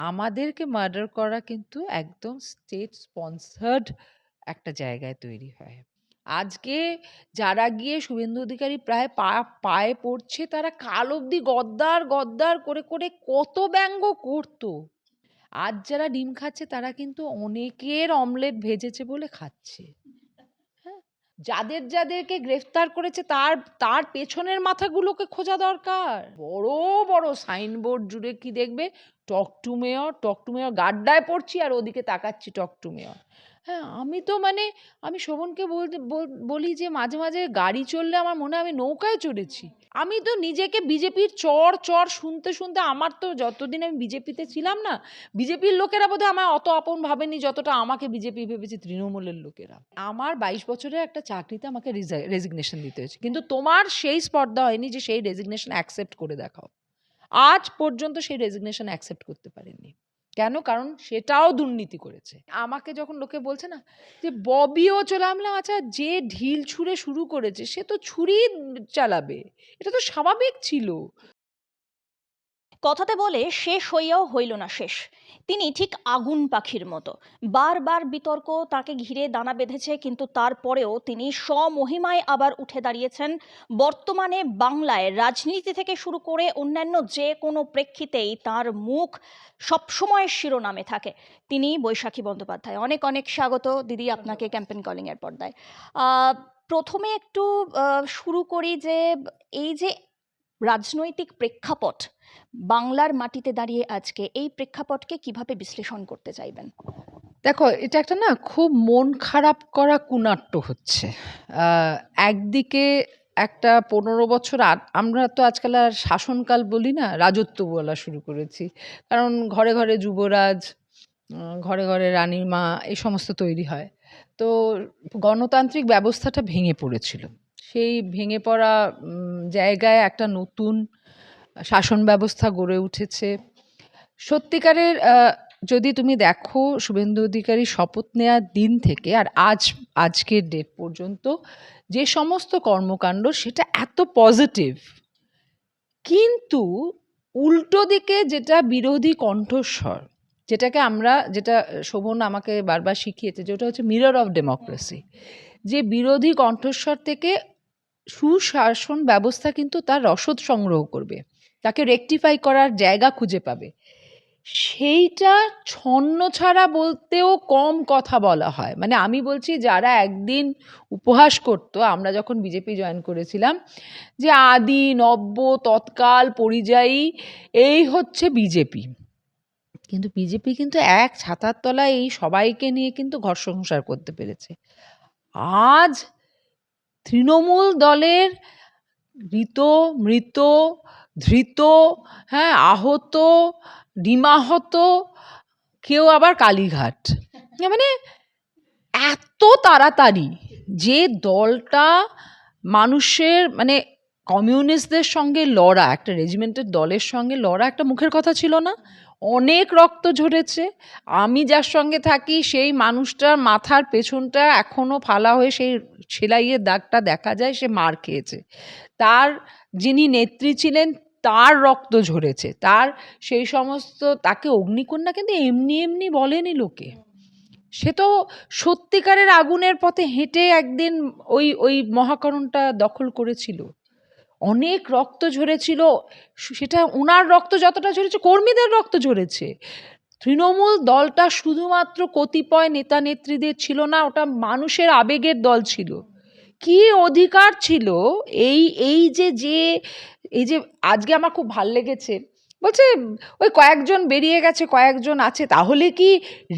আমাদেরকে মার্ডার করা কিন্তু একদম স্টেট স্পন্সার্ড একটা জায়গায় তৈরি হয়। আজকে যারা গিয়ে শুভেন্দু অধিকারী প্রায় পায়ে পড়ছে, তারা কাল অবধি গদ্দার গদ্দার করে করে কত ব্যঙ্গ করতো। আজ যারা ডিম খাচ্ছে তারা কিন্তু অনেকের অমলেট ভেজেছে বলে খাচ্ছে। হ্যাঁ, যাদেরকে গ্রেফতার করেছে তার তার পেছনের মাথাগুলোকে খোঁজা দরকার। বড় বড় সাইনবোর্ড জুড়ে কি দেখবে, talk to mayor, talk to mayor, গাড্ডায় পড়ছি আর ওদিকে তাকাচ্ছি টক টু মেয়র। হ্যাঁ, আমি তো মানে আমি শোভনকে বলি যে মাঝে মাঝে গাড়ি চললে আমার মনে হয় আমি নৌকায় চড়েছি। আমি তো নিজেকে বিজেপির চর চর শুনতে শুনতে, আমার তো যতদিন আমি বিজেপিতে ছিলাম না, বিজেপির লোকেরা বোধহয় আমার অত আপন ভাবেনি যতটা আমাকে বিজেপি ভেবেছে তৃণমূলের লোকেরা। আমার 22 বছরের একটা চাকরিতে আমাকে রেজিগনেশন দিতে হয়েছে, কিন্তু তোমার সেই স্পর্ধা হয়নি যে সেই রেজিগনেশন অ্যাকসেপ্ট করে দেখাও। আজ পর্যন্ত সেই রেজিগনেশন অ্যাকসেপ্ট করতে পারেননি। কেন? কারণ সেটাও দুর্নীতি করেছে। আমাকে যখন লোকে বলছে না যে ববিও চলে, আমি বললাম আচ্ছা, যে ঢিল ছুঁড়ে শুরু করেছে সে তো ছুরি চালাবে, এটা তো স্বাভাবিক ছিল। কথাতে বলে শেষ হইয়াও হইল না শেষ। তিনি ঠিক আগুন পাখির মতো, বারবার বিতর্ক তাকে ঘিরে দানা বেঁধেছে, কিন্তু তারপরেও তিনি স্বমহিমায় আবার উঠে দাঁড়িয়েছেন। বর্তমানে বাংলায় রাজনীতি থেকে শুরু করে অন্যান্য যে কোনো প্রেক্ষিতেই তার মুখ সবসময় শিরোনামে থাকে। তিনি বৈশাখী বন্দ্যোপাধ্যায়। অনেক অনেক স্বাগত দিদি আপনাকে ক্যাম্পেইন কলিং এর পর্দায়। প্রথমে একটু শুরু করি যে এই যে রাজনৈতিক প্রেক্ষাপট, বাংলার মাটিতে দাঁড়িয়ে আজকে এই প্রেক্ষাপটকে কিভাবে বিশ্লেষণ করতে চাইবেন? দেখো, এটা একটা না খুব মন খারাপ করা কুনাট্য হচ্ছে। একদিকে একটা 15 বছর আমরা তো আজকাল আর শাসনকাল বলি না, রাজত্ব বলা শুরু করেছি। কারণ ঘরে ঘরে যুবরাজ, ঘরে ঘরে রানীর মা, এই সমস্ত তৈরি হয়। তো গণতান্ত্রিক ব্যবস্থাটা ভেঙে পড়েছিল। সেই ভেঙে পড়া জায়গায় একটা নতুন শাসন ব্যবস্থা গড়ে উঠেছে। সত্যিকারের যদি তুমি দেখো শুভেন্দু অধিকারী শপথ নেওয়ার দিন থেকে আর আজকের ডেট পর্যন্ত যে সমস্ত কর্মকাণ্ড, সেটা এত পজিটিভ। কিন্তু উল্টো দিকে যেটা বিরোধী কণ্ঠস্বর, যেটা শোভন আমাকে বারবার শিখিয়েছে, যেটা হচ্ছে মিরর অফ ডেমোক্রেসি, যে বিরোধী কণ্ঠস্বর থেকে সুশাসন ব্যবস্থা কিন্তু তার রসদ সংগ্রহ করবে, তাকে রেকটিফাই করার জায়গা খুঁজে পাবে। সেইটা ছন্নছাড়া বলতেও কম কথা বলা হয়। মানে আমি বলছি, যারা একদিন উপহাস করতো আমরা যখন বিজেপি জয়েন করেছিলাম, যে আদি নব্য তৎকাল পরিযায়ী এই হচ্ছে বিজেপি, কিন্তু বিজেপি কিন্তু এক ছাতার তলায় এই সবাইকে নিয়ে কিন্তু ঘর সংসার করতে পেরেছে। আজ তৃণমূল দলের মৃত, মৃত, ধৃত, হ্যাঁ, আহত, ডিমাহত, কেউ আবার কালীঘাট, মানে এত তাড়াতাড়ি যে দলটা মানুষের মানে কমিউনিস্টদের সঙ্গে লড়া, একটা রেজিমেন্টের দলের সঙ্গে লড়া একটা মুখের কথা ছিল না। অনেক রক্ত ঝরেছে। আমি যার সঙ্গে থাকি সেই মানুষটার মাথার পেছনটা এখনো ফালা হয়ে সেই সেলাইয়ের দাগটা দেখা যায়, সে মার খেয়েছে। তার যিনি নেত্রী ছিলেন তার রক্ত ঝরেছে, তার সেই সমস্ত, তাকে অগ্নিকন্যা কিন্তু এমনি এমনি বলেনি লোকে। সে তো সত্যিকারের আগুনের পথে হেঁটে একদিন ওই ওই মহাকরণটা দখল করেছিল। অনেক রক্ত ঝরেছিল। সেটা ওনার রক্ত যতটা ঝরেছে, কর্মীদের রক্ত ঝরেছে। তৃণমূল দলটা শুধুমাত্র কতিপয় নেতা নেত্রীদের ছিল না, ওটা মানুষের আবেগের দল ছিল। কি অধিকার ছিল এই এই যে যে এই যে আজকে আমার খুব ভাল লেগেছে, বলছে ওই কয়েকজন বেরিয়ে গেছে, কয়েকজন আছে, তাহলে কি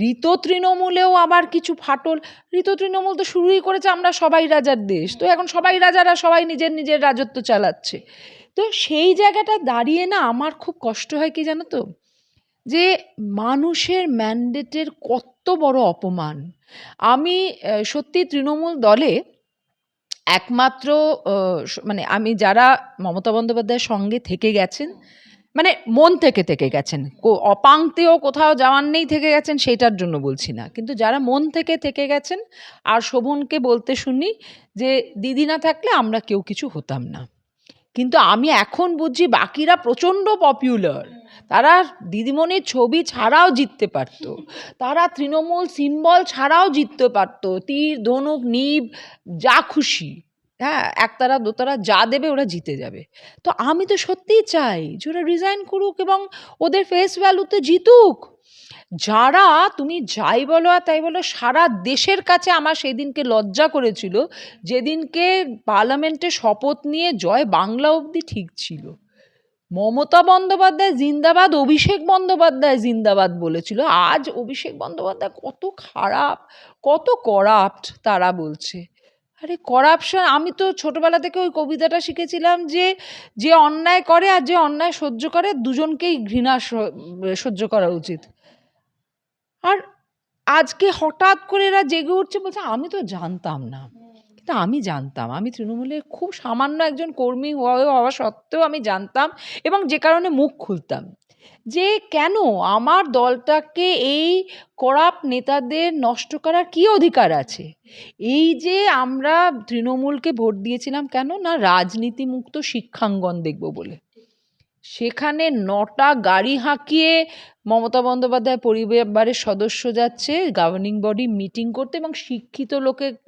ঋত তৃণমূলেও আবার কিছু ফাটল? ঋত তৃণমূল তো শুরুই করেছে আমরা সবাই রাজার দেশ, তো এখন সবাই রাজারা সবাই নিজের নিজের রাজত্ব চালাচ্ছে। তো সেই জায়গাটা দাঁড়িয়ে না আমার খুব কষ্ট হয়, কি জানো তো, যে মানুষের ম্যান্ডেটের কত বড় অপমান। আমি সত্যি তৃণমূল দলে একমাত্র মানে আমি যারা মমতা বন্দ্যোপাধ্যায়ের সঙ্গে থেকে গেছেন, মানে মন থেকে গেছেন, অপাংতেও কোথাও যাওয়ার নেই থেকে গেছেন সেইটার জন্য বলছি না, কিন্তু যারা মন থেকে গেছেন, আর শোভনকে বলতে শুনি যে দিদি না থাকলে আমরা কেউ কিছু হতাম না। কিন্তু আমি এখন বুঝছি বাকিরা প্রচণ্ড পপুলার, তারা দিদিমণির ছবি ছাড়াও জিততে পারতো, তারা তৃণমূল সিম্বল ছাড়াও জিততে পারতো, তীর ধনুক নিব যা খুশি, হ্যাঁ একতারা দোতারা যা দেবে ওরা জিতে যাবে। তো আমি তো সত্যিই চাই যে ওরা রিজাইন করুক এবং ওদের ফেস ভ্যালুতে জিতুক। যারা তুমি যাই বলো আর তাই বলো, সারা দেশের কাছে আমার সেদিনকে লজ্জা করেছিল যেদিনকে পার্লামেন্টে শপথ নিয়ে জয় বাংলা অবধি ঠিক ছিল, মমতা বন্দ্যোপাধ্যায় জিন্দাবাদ, অভিষেক বন্দ্যোপাধ্যায় জিন্দাবাদ বলেছিল। আজ অভিষেক বন্দ্যোপাধ্যায় কত খারাপ, কত করাপ্ট তারা বলছে। আরে করাপশন, আমি তো ছোটবেলা থেকে ওই কবিতাটা শিখেছিলাম যে যে অন্যায় করে আর যে অন্যায় সহ্য করে দুজনকেই ঘৃণা সহ্য করা উচিত। আর আজকে হঠাৎ করে এরা জেগে উঠছে বলছে আমি তো জানতাম না। কিন্তু আমি জানতাম, আমি তৃণমূলের খুব সামান্য একজন কর্মী হওয়া সত্ত্বেও আমি জানতাম, এবং যে কারণে মুখ খুলতাম যে কেন আমার দলটাকে এই করাপ্ট নেতাদের নষ্ট করার কি অধিকার আছে। এই যে আমরা তৃণমূলকে ভোট দিয়েছিলাম কেন না, রাজনীতিমুক্ত শিক্ষাঙ্গন দেখব বলে। সেখানে ৯টা গাড়ি হাঁকিয়ে মমতা বন্দ্যোপাধ্যায় পরিবারের সদস্য যাচ্ছে গভর্নিং বডি মিটিং করতে, এবং শিক্ষিত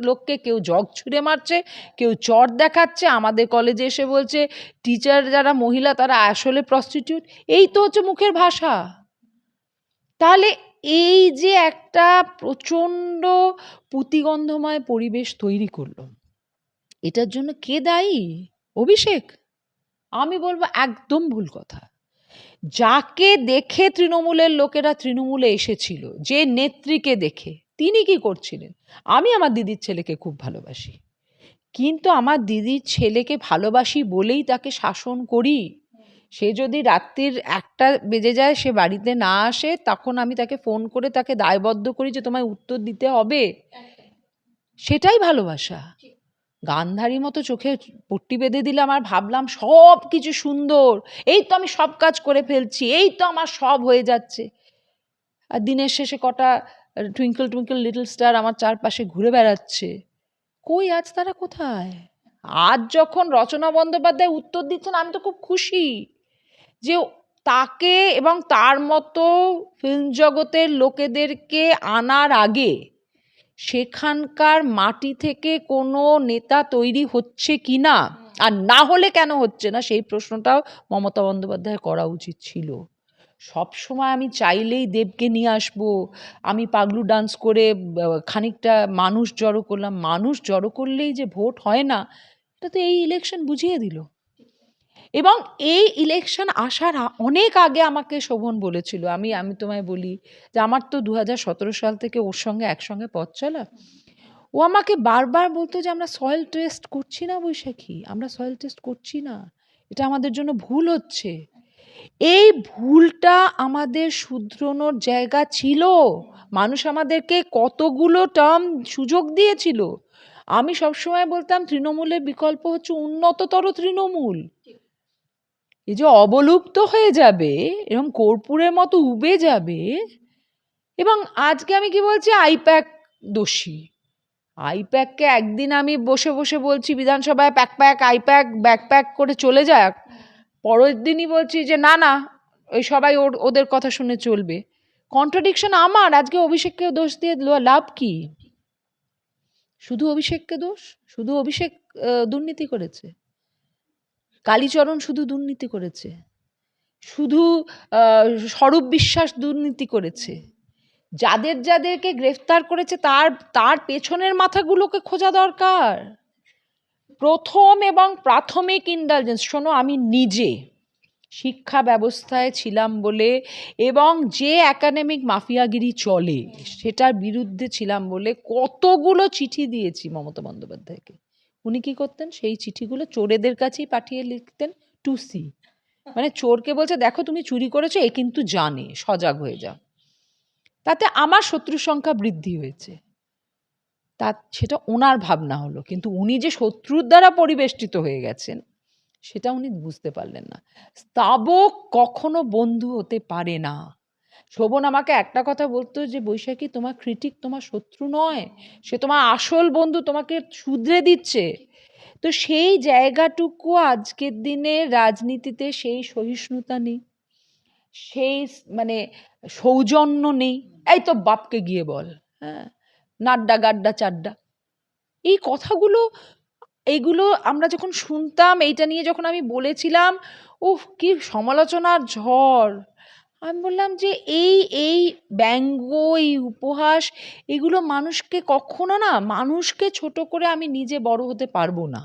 লোককে কেউ জগ ছুঁড়ে মারছে, কেউ চট দেখাচ্ছে, আমাদের কলেজে এসে বলছে টিচার যারা মহিলা তারা আসলে প্রস্টিটিউট। এই তো হচ্ছে মুখের ভাষা। তাহলে এই যে একটা প্রচণ্ড পুতিগন্ধময় পরিবেশ তৈরি করলো, এটার জন্য কে দায়ী? অভিষেক? আমি বলবো একদম ভুল কথা। যাকে দেখে তৃণমূলের লোকেরা তৃণমূলে এসেছিল, যে নেত্রীকে দেখে, তিনি কি করছিলেন? আমি আমার দিদির ছেলেকে খুব ভালোবাসি, কিন্তু আমার দিদির ছেলেকে ভালোবাসি বলেই তাকে শাসন করি। সে যদি রাত্রির 1টা বেজে যায়, সে বাড়িতে না আসে, তখন আমি তাকে ফোন করে তাকে দায়বদ্ধ করি যে তোমায় উত্তর দিতে হবে। সেটাই ভালোবাসা। গান্ধারী মতো চোখে পট্টি বেঁধে দিলাম আর ভাবলাম সব কিছু সুন্দর, এই তো আমি সব কাজ করে ফেলছি, এই তো আমার সব হয়ে যাচ্ছে। আর দিনের শেষে কটা টুইঙ্কল টুইঙ্কল লিটল স্টার আমার চারপাশে ঘুরে বেড়াচ্ছে। কই আজ তারা কোথায়? আজ যখন রচনা বন্দ্যোপাধ্যায় উত্তর দিচ্ছেন আমি তো খুব খুশি যে তাকে এবং তার মতো ফিল্ম জগতের লোকেদেরকে আনার আগে সেখানকার মাটি থেকে কোনো নেতা তৈরি হচ্ছে কি না, আর না হলে কেন হচ্ছে না, সেই প্রশ্নটাও মমতা বন্দ্যোপাধ্যায় করা উচিত ছিল। সব সময় আমি চাইলেই দেবকে নিয়ে আসবো, আমি পাগলু ডান্স করে খানিকটা মানুষ জড়ো করলাম, মানুষ জড়ো করলেই যে ভোট হয় না, এটা তো এই ইলেকশন বুঝিয়ে দিল। এবং এই ইলেকশন আসার অনেক আগে আমাকে শোভন বলেছিল, আমি তোমায় বলি যে আমার তো 2017 সাল থেকে ওর সঙ্গে একসঙ্গে পথ চলা। ও আমাকে বারবার বলতো যে আমরা সয়েল টেস্ট করছি না বৈশাখী, আমরা সয়েল টেস্ট করছি না, এটা আমাদের জন্য ভুল হচ্ছে। এই ভুলটা আমাদের শুধরোনোর জায়গা ছিল। মানুষ আমাদেরকে কতগুলো টার্ম সুযোগ দিয়েছিল। আমি সবসময় বলতাম তৃণমূলের বিকল্প হচ্ছে উন্নততর তৃণমূল। এই যে অবলুপ্ত হয়ে যাবে, এরকম কর্পূরের মতো উবে যাবে। এবং আজকে আমি কি বলছি, আইপ্যাক দোষী। আইপ্যাককে একদিন আমি বসে বসে বলছি বিধানসভায় প্যাক প্যাক আইপ্যাক ব্যাকপ্যাক করে চলে যাক, পরের দিনই বলছি যে না না ওই সবাই ওদের কথা শুনে চলবে। কন্ট্রাডিকশন আমার। আজকে অভিষেককে দোষ দিয়ে লাভ কি? শুধু অভিষেককে দোষ? শুধু অভিষেক দুর্নীতি করেছে? কালীচরণ শুধু দুর্নীতি করেছে? শুধু স্বরূপ বিশ্বাস দুর্নীতি করেছে? যাদেরকে গ্রেফতার করেছে তার পেছনের মাথাগুলোকে খোঁজা দরকার। প্রথম এবং প্রাথমিক ইন্ডালজেন্স, শোনো আমি নিজে শিক্ষা ব্যবস্থায় ছিলাম বলে এবং যে একাডেমিক মাফিয়াগিরি চলে সেটার বিরুদ্ধে ছিলাম বলে কতগুলো চিঠি দিয়েছি মমতা বন্দ্যোপাধ্যায়কে। উনি কি করতেন, সেই চিঠিগুলো চোরেদের কাছেই পাঠিয়ে লিখতেন টু সি, মানে চোরকে বলছে দেখো তুমি চুরি করেছো, এ কিন্তু জানে, সজাগ হয়ে যাও। তাতে আমার শত্রুর সংখ্যা বৃদ্ধি হয়েছে, সেটা ওনার ভাবনা হলো, কিন্তু উনি যে শত্রুর দ্বারা পরিবেষ্টিত হয়ে গেছেন সেটা উনি বুঝতে পারলেন না। স্তাবক কখনো বন্ধু হতে পারে না। শোভন আমাকে একটা কথা বলতো যে বৈশাখী তোমার ক্রিটিক তোমার শত্রু নয়, সে তোমার আসল বন্ধু, তোমাকে শুধরে দিচ্ছে। তো তো সেই জায়গাটুকু আজকের দিনে রাজনীতিতে সেই সহিষ্ণুতা নেই, সেই মানে সৌজন্য নেই। এই তো বাপকে গিয়ে বল, হ্যাঁ, নাড্ডা গাড্ডা চাড্ডা, এই কথাগুলো, এইগুলো আমরা যখন শুনতাম, এইটা নিয়ে যখন আমি বলেছিলাম, উফ কি সমালোচনার ঝড়। আমি বললাম যে এই এই ব্যঙ্গ, এই উপহাস, এগুলো মানুষকে কখনো না, মানুষকে ছোট করে আমি নিজে বড় হতে পারবো না।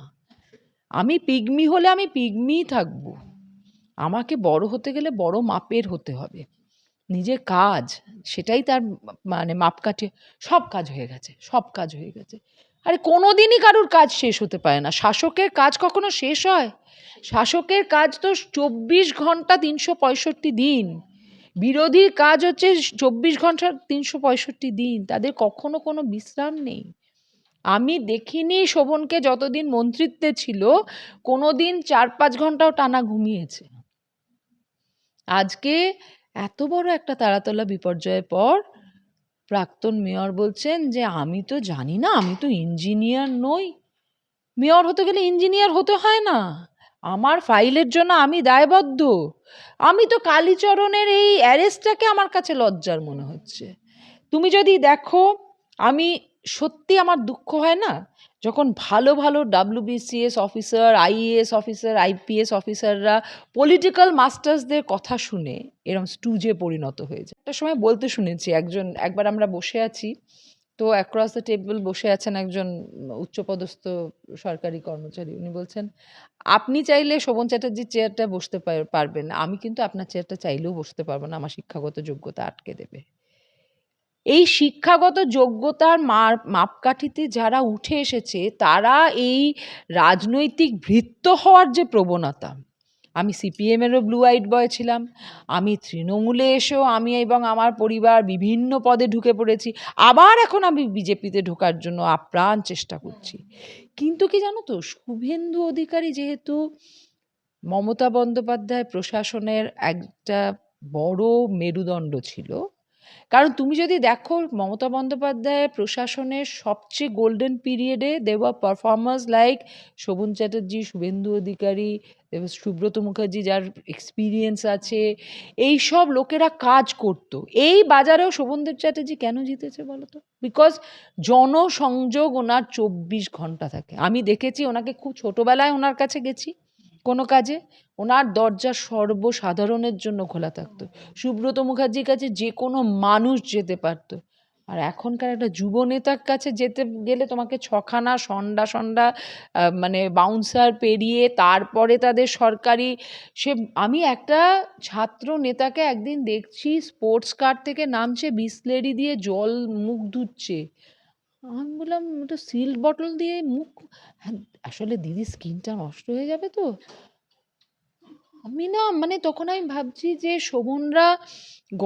আমি পিগমি হলে আমি পিগমিই থাকবো। আমাকে বড় হতে গেলে বড় মাপের হতে হবে। নিজের কাজ, সেটাই তার মানে মাপকাঠি। সব কাজ হয়ে গেছে, সব কাজ হয়ে গেছে। আরে কোনোদিনই কারুর কাজ শেষ হতে পারে না। শাসকের কাজ কখনো শেষ হয়? শাসকের কাজ তো 24 ঘন্টা 365 দিন। বিরোধীর কাজ হচ্ছে 24 ঘন্টা 365 দিন। তাদের কখনো কোনো বিশ্রাম নেই। আমি দেখিনি শোভনকে যতদিন মন্ত্রিত্বে ছিল কোনোদিন 4-5 ঘন্টাও টানা ঘুমিয়েছে। আজকে এত বড় একটা তারাতলা বিপর্যয়ের পর প্রাক্তন মেয়র বলছেন যে আমি তো জানি না, আমি তো ইঞ্জিনিয়ার নই। মেয়র হতে গেলে ইঞ্জিনিয়ার হতে হয় না, আমার ফাইলের জন্য আমি দায়বদ্ধ। আমি তো কালীচরণের এই অ্যারেস্টটাকে আমার কাছে লজ্জার মনে হচ্ছে। তুমি যদি দেখো, আমি সত্যি আমার দুঃখ হয় না যখন ভালো ভালো WBCS officer, IAS officer, IPS অফিসাররা পলিটিক্যাল মাস্টার্সদের কথা শুনে এরকম স্টুজে পরিণত হয়ে যায়। একটা সময় বলতে শুনেছি, একবার আমরা বসে আছি, তো অ্যাক্রস দ্য টেবিল বসে আছেন একজন উচ্চপদস্থ সরকারি কর্মচারী। উনি বলছেন, আপনি চাইলে শোভন চ্যাটার্জির চেয়ারটা বসতে পারবেন, আমি কিন্তু আপনার চেয়ারটা চাইলেও বসতে পারবো না, আমার শিক্ষাগত যোগ্যতা আটকে দেবে। এই শিক্ষাগত যোগ্যতার মাপকাঠিতে যারা উঠে এসেছে, তারা এই রাজনৈতিক ভৃত্য হওয়ার যে প্রবণতা, আমি CPM-এরও ব্লু আইড বয় ছিলাম, আমি তৃণমূলে এসেও আমি এবং আমার পরিবার বিভিন্ন পদে ঢুকে পড়েছি, আবার এখন আমি বিজেপিতে ঢোকার জন্য আপ্রাণ চেষ্টা করছি। কিন্তু কি জানো তো, শুভেন্দু অধিকারী যেহেতু মমতা বন্দ্যোপাধ্যায় প্রশাসনের একটা বড় মেরুদণ্ড ছিল, কারণ তুমি যদি দেখো মমতা বন্দ্যোপাধ্যায়ের প্রশাসনের সবচেয়ে গোল্ডেন পিরিয়ডে দেওয়া পারফর্মার্স লাইক শোভন চ্যাটার্জি, শুভেন্দু অধিকারী, সুব্রত মুখার্জি যার এক্সপিরিয়েন্স আছে, এই সব লোকেরা কাজ করতো। এই বাজারেও শোভনদেব চ্যাটার্জি কেন জিতেছে বলো তো? বিকজ জনসংযোগ ওনার 24 ঘন্টা থাকে। আমি দেখেছি ওনাকে, খুব ছোটবেলায় ওনার কাছে গেছি কোনো কাজে, ওনার দরজা সর্বসাধারণের জন্য খোলা থাকতো। সুব্রত মুখার্জির কাছে যে কোনো মানুষ যেতে পারতো। আর এখনকার একটা যুব নেতার কাছে যেতে গেলে তোমাকে ছখানা সন্ডা সন্ডা মানে বাউন্সার পেরিয়ে তারপরে তাদের সরকারি সে। আমি একটা ছাত্র নেতাকে একদিন দেখছি স্পোর্টস কার থেকে নামছে, বিসলেরি দিয়ে জল মুখ ধুচ্ছে। আমি বললাম, ওটা সিল্ক বটল দিয়ে মুখ, হ্যাঁ, আসলে দিদি স্কিনটা নষ্ট হয়ে যাবে তো। আমি না মানে তখন আমি ভাবছি যে শোভনরা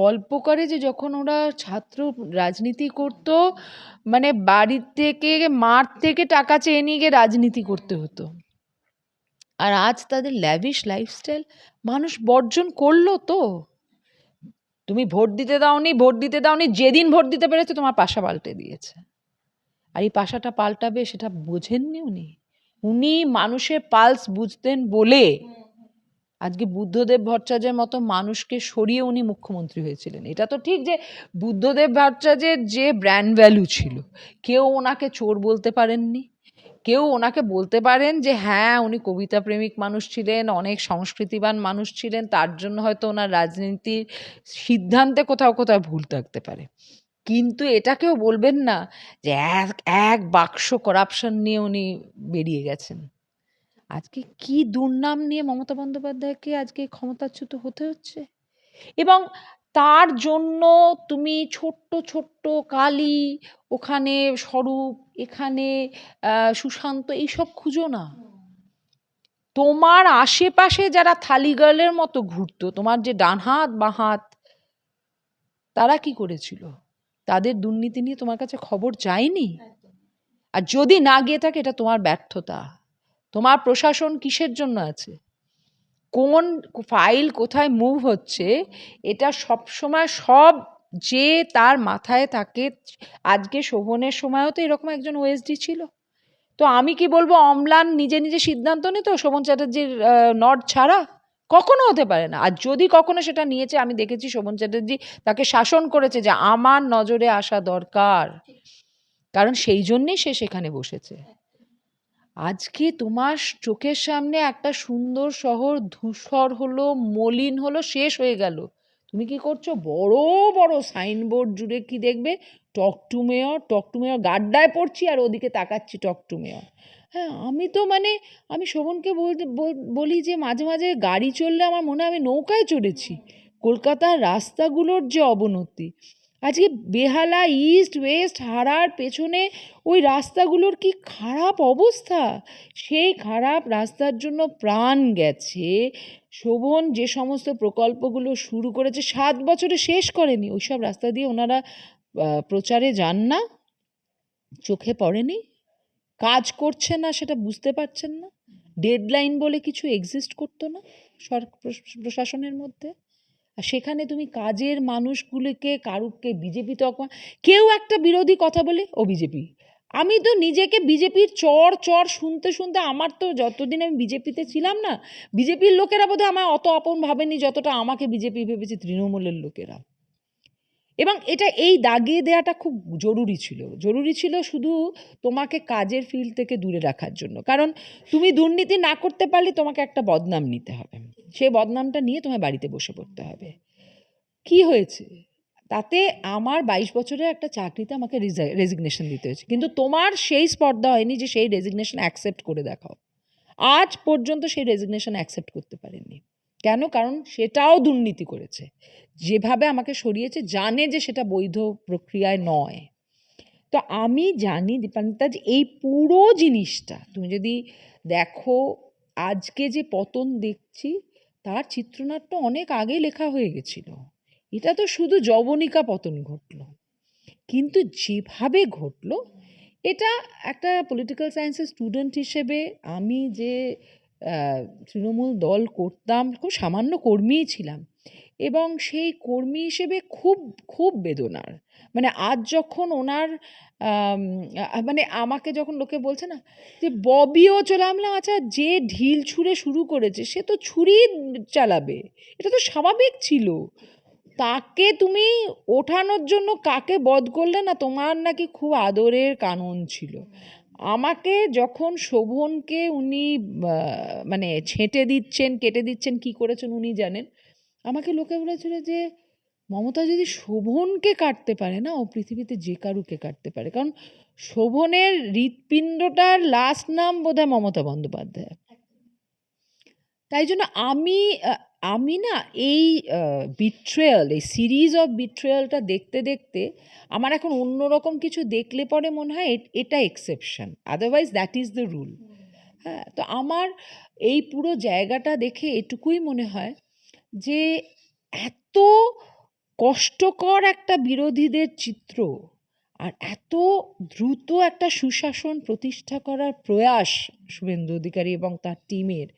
গল্প করে যে যখন ওরা ছাত্র রাজনীতি করত, মানে বাড়ির থেকে, মাঠ থেকে টাকা চেয়ে নিয়ে গিয়ে রাজনীতি করতে হতো। আর আজ তাদের ল্যাভিশ লাইফস্টাইল মানুষ বর্জন করলো। তো তুমি ভোট দিতে দাওনি, ভোট দিতে দাওনি, যেদিন ভোট দিতে পেরেছে তোমার পাশা পাল্টে দিয়েছে। আর এই পাশাটা পাল্টাবে সেটা বোঝেননি উনি। উনি মানুষের পালস বুঝতেন বলে আজকে বুদ্ধদেব ভট্টাচার্যের মতো মানুষকে সরিয়ে উনি মুখ্যমন্ত্রী হয়েছিলেন। এটা তো ঠিক যে বুদ্ধদেব ভট্টাচার্যের যে ব্র্যান্ড ভ্যালু ছিল, কেউ ওনাকে চোর বলতে পারেননি। কেউ ওনাকে বলতে পারেন যে হ্যাঁ উনি কবিতা প্রেমিক মানুষ ছিলেন, অনেক সংস্কৃতিবান মানুষ ছিলেন, তার জন্য হয়তো ওনার রাজনীতির সিদ্ধান্তে কোথাও কোথাও ভুল থাকতে পারে, কিন্তু এটা কেউ বলবেন না যে এক এক বাক্স করাপশন নিয়ে উনি বেরিয়ে গেছেন। আজকে কি দুর্নাম নিয়ে মমতা বন্দ্যোপাধ্যায়কে আজকে ক্ষমতাচ্যুত হতে হচ্ছে। এবং তার জন্য তুমি ছোট্ট ছোট্ট কালী, ওখানে স্বরূপ, এখানে সুশান্ত, এইসব খুঁজো না। তোমার আশেপাশে যারা থালি গার্লের মতো ঘুরতো, তোমার যে ডান হাত বাঁ হাত, তারা কি করেছিল? তাদের দুর্নীতি নিয়ে তোমার কাছে খবর যায়নি? আর যদি না গিয়ে থাকে, এটা তোমার ব্যর্থতা। তোমার প্রশাসন কিসের জন্য আছে? কোন ফাইল কোথায় মুভ হচ্ছে, এটা সবসময় সব যে তার মাথায় থাকে। আজকে শোভনের সময়ও তো এরকম একজন OSD ছিল, তো আমি কি বলবো অম্লান নিজে নিজে সিদ্ধান্ত নিত শোভন চ্যাটার্জির নড ছাড়া? কখনো হতে পারে না। আর যদি কখনো সেটা নিয়েছে, আমি দেখেছি শোভন চ্যাটার্জি তাকে শাসন করেছে যে আমার নজরে আসা দরকার, কারণ সেই জন্যই সে সেখানে বসেছে। আজকে তোমার চোখের সামনে একটা সুন্দর শহর ধূসর হলো, মলিন হলো, শেষ হয়ে গেল। তুমি কি করছো? বড় বড় সাইনবোর্ড জুড়ে কি দেখবে? Talk to mayor, talk to mayor, গাড্ডায় পড়ছি আর ওদিকে তাকাচ্ছি টক টু মেয়র। হ্যাঁ, আমি তো মানে আমি শোভনকে বলি যে মাঝে মাঝে গাড়ি চললে আমার মনে হয় আমি নৌকায় চড়েছি। কলকাতার রাস্তাগুলোর যে অবনতি, আজকে বেহালা, ইস্ট ওয়েস্ট, হারার পেছনে ওই রাস্তাগুলোর কি খারাপ অবস্থা। সেই খারাপ রাস্তার জন্য প্রাণ গেছে। শোভন যে সমস্ত প্রকল্পগুলো শুরু করেছে 7 বছরে শেষ করেনি। ওইসব রাস্তা দিয়ে ওনারা প্রচারে যান না, চোখে পড়েনি, কাজ করছে না সেটা বুঝতে পারছেন না। ডেডলাইন বলে কিছু এক্সিস্ট করতো না প্রশাসনের মধ্যে। আর সেখানে তুমি কাজের মানুষগুলোকে কারুকে বিজেপি তকমা, কেউ একটা বিরোধী কথা বলে ও বিজেপি। আমি তো নিজেকে বিজেপির চর চর শুনতে শুনতে, আমার তো যতদিন আমি বিজেপিতে ছিলাম না, বিজেপির লোকেরা বোধহয় আমায় অত আপন ভাবেনি যতটা আমাকে বিজেপি ভেবেছে তৃণমূলের লোকেরা। এবং এটা এই দাগিয়ে দেওয়াটা খুব জরুরি ছিল শুধু তোমাকে কাজের ফিল্ড থেকে দূরে রাখার জন্য। কারণ তুমি দুর্নীতি না করতে পারলে তোমাকে একটা বদনাম নিতে হবে, সেই বদনামটা নিয়ে তোমায় বাড়িতে বসে পড়তে হবে। কি হয়েছে তাতে? আমার 22 বছরের একটা চাকরিতে আমাকে রেজিগনেশন দিতে হয়েছে, কিন্তু তোমার সেই স্পর্ধা হয়নি যে সেই রেজিগনেশন অ্যাকসেপ্ট করে দেখাও। আজ পর্যন্ত সেই রেজিগনেশন অ্যাকসেপ্ট করতে পারেননি। কেন? কারণ সেটাও দুর্নীতি করেছে। যেভাবে আমাকে সরিয়েছে জানে যে সেটা বৈধ প্রক্রিয়ায় নয়। তো আমি জানি দীপান্বিতা যে এই পুরো জিনিসটা তুমি যদি দেখো, আজকে যে পতন দেখছি তার চিত্রনাট্য অনেক আগে লেখা হয়ে গেছিল। এটা তো শুধু যবনিকা পতন ঘটলো, কিন্তু যেভাবে ঘটলো, এটা একটা পলিটিক্যাল সায়েন্সের স্টুডেন্ট হিসেবে আমি যে তৃণমূল দল করতাম, খুব সামান্য কর্মীই ছিলাম, এবং সেই কর্মী হিসেবে খুব খুব বেদনার। মানে আজ যখন ওনার মানে আমাকে যখন লোকে বলছে না যে ববিও চলে, আমি বললাম, আচ্ছা যে ঢিল ছুঁড়ে শুরু করেছে সে তো ছুরি চালাবে, এটা তো স্বাভাবিক ছিল। তাকে তুমি ওঠানোর জন্য কাকে বধ করলে না? তোমার নাকি খুব আদরের কানন ছিল। আমাকে যখন শোভনকে উনি মানে ছেঁটে দিচ্ছেন, কেটে দিচ্ছেন, কি করেছেন উনি জানেন, আমাকে লোকে বলেছিল যে মমতা যদি শোভনকে কাটতে পারে না, ও পৃথিবীতে যে কারুকে কাটতে পারে। কারণ শোভনের হৃৎপিণ্ডটার লাস্ট নাম বোধহয় মমতা বন্দ্যোপাধ্যায়। তাই জন্য আমি না এই বিট্রেয়াল, এই সিরিজ অফ বিট্রেয়ালটা দেখতে দেখতে আমার এখন অন্যরকম কিছু দেখলে পরে মনে হয় এটা exception, otherwise that is the rule. হ্যাঁ, তো আমার এই পুরো জায়গাটা দেখে এটুকুই মনে হয় যে এত কষ্টকর একটা বিরোধীদের চিত্র আর এত দ্রুত একটা সুশাসন প্রতিষ্ঠা করার প্রয়াস শুভেন্দু অধিকারী এবং তার টিমের,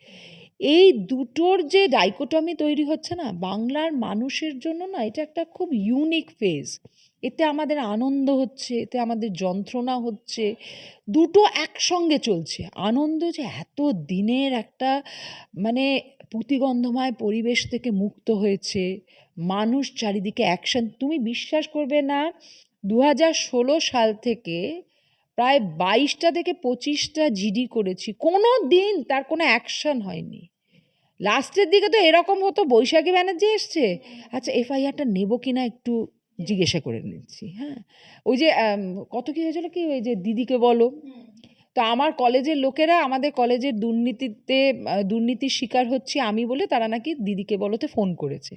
এই দুটোর যে ডাইকোটমি তৈরি হচ্ছে না বাংলার মানুষের জন্য, না এটা একটা খুব ইউনিক ফেজ। এতে আমাদের আনন্দ হচ্ছে, এতে আমাদের যন্ত্রণা হচ্ছে, দুটো একসঙ্গে চলছে। আনন্দ যে এত দিনের একটা মানে প্রতিগন্ধময় পরিবেশ থেকে মুক্ত হয়েছে, মানুষ চারিদিকে অ্যাকশন। তুমি বিশ্বাস করবে না, 2016 সাল থেকে প্রায় 22টা থেকে 25টা জিডি করেছি, কোনো দিন তার কোনো অ্যাকশন হয়নি। লাস্টের দিকে তো এরকম হতো, বৈশাখী ব্যানার্জি এসছে, আচ্ছা এফআইআরটা নেবো কিনা একটু জিজ্ঞাসা করে নিচ্ছি। হ্যাঁ, ওই যে কত কি হয়েছিল, কি ওই যে দিদিকে বলো, তো আমার কলেজের লোকেরা আমাদের কলেজের দুর্নীতির শিকার হচ্ছে আমি বলে তারা নাকি দিদিকে বলোতে ফোন করেছে।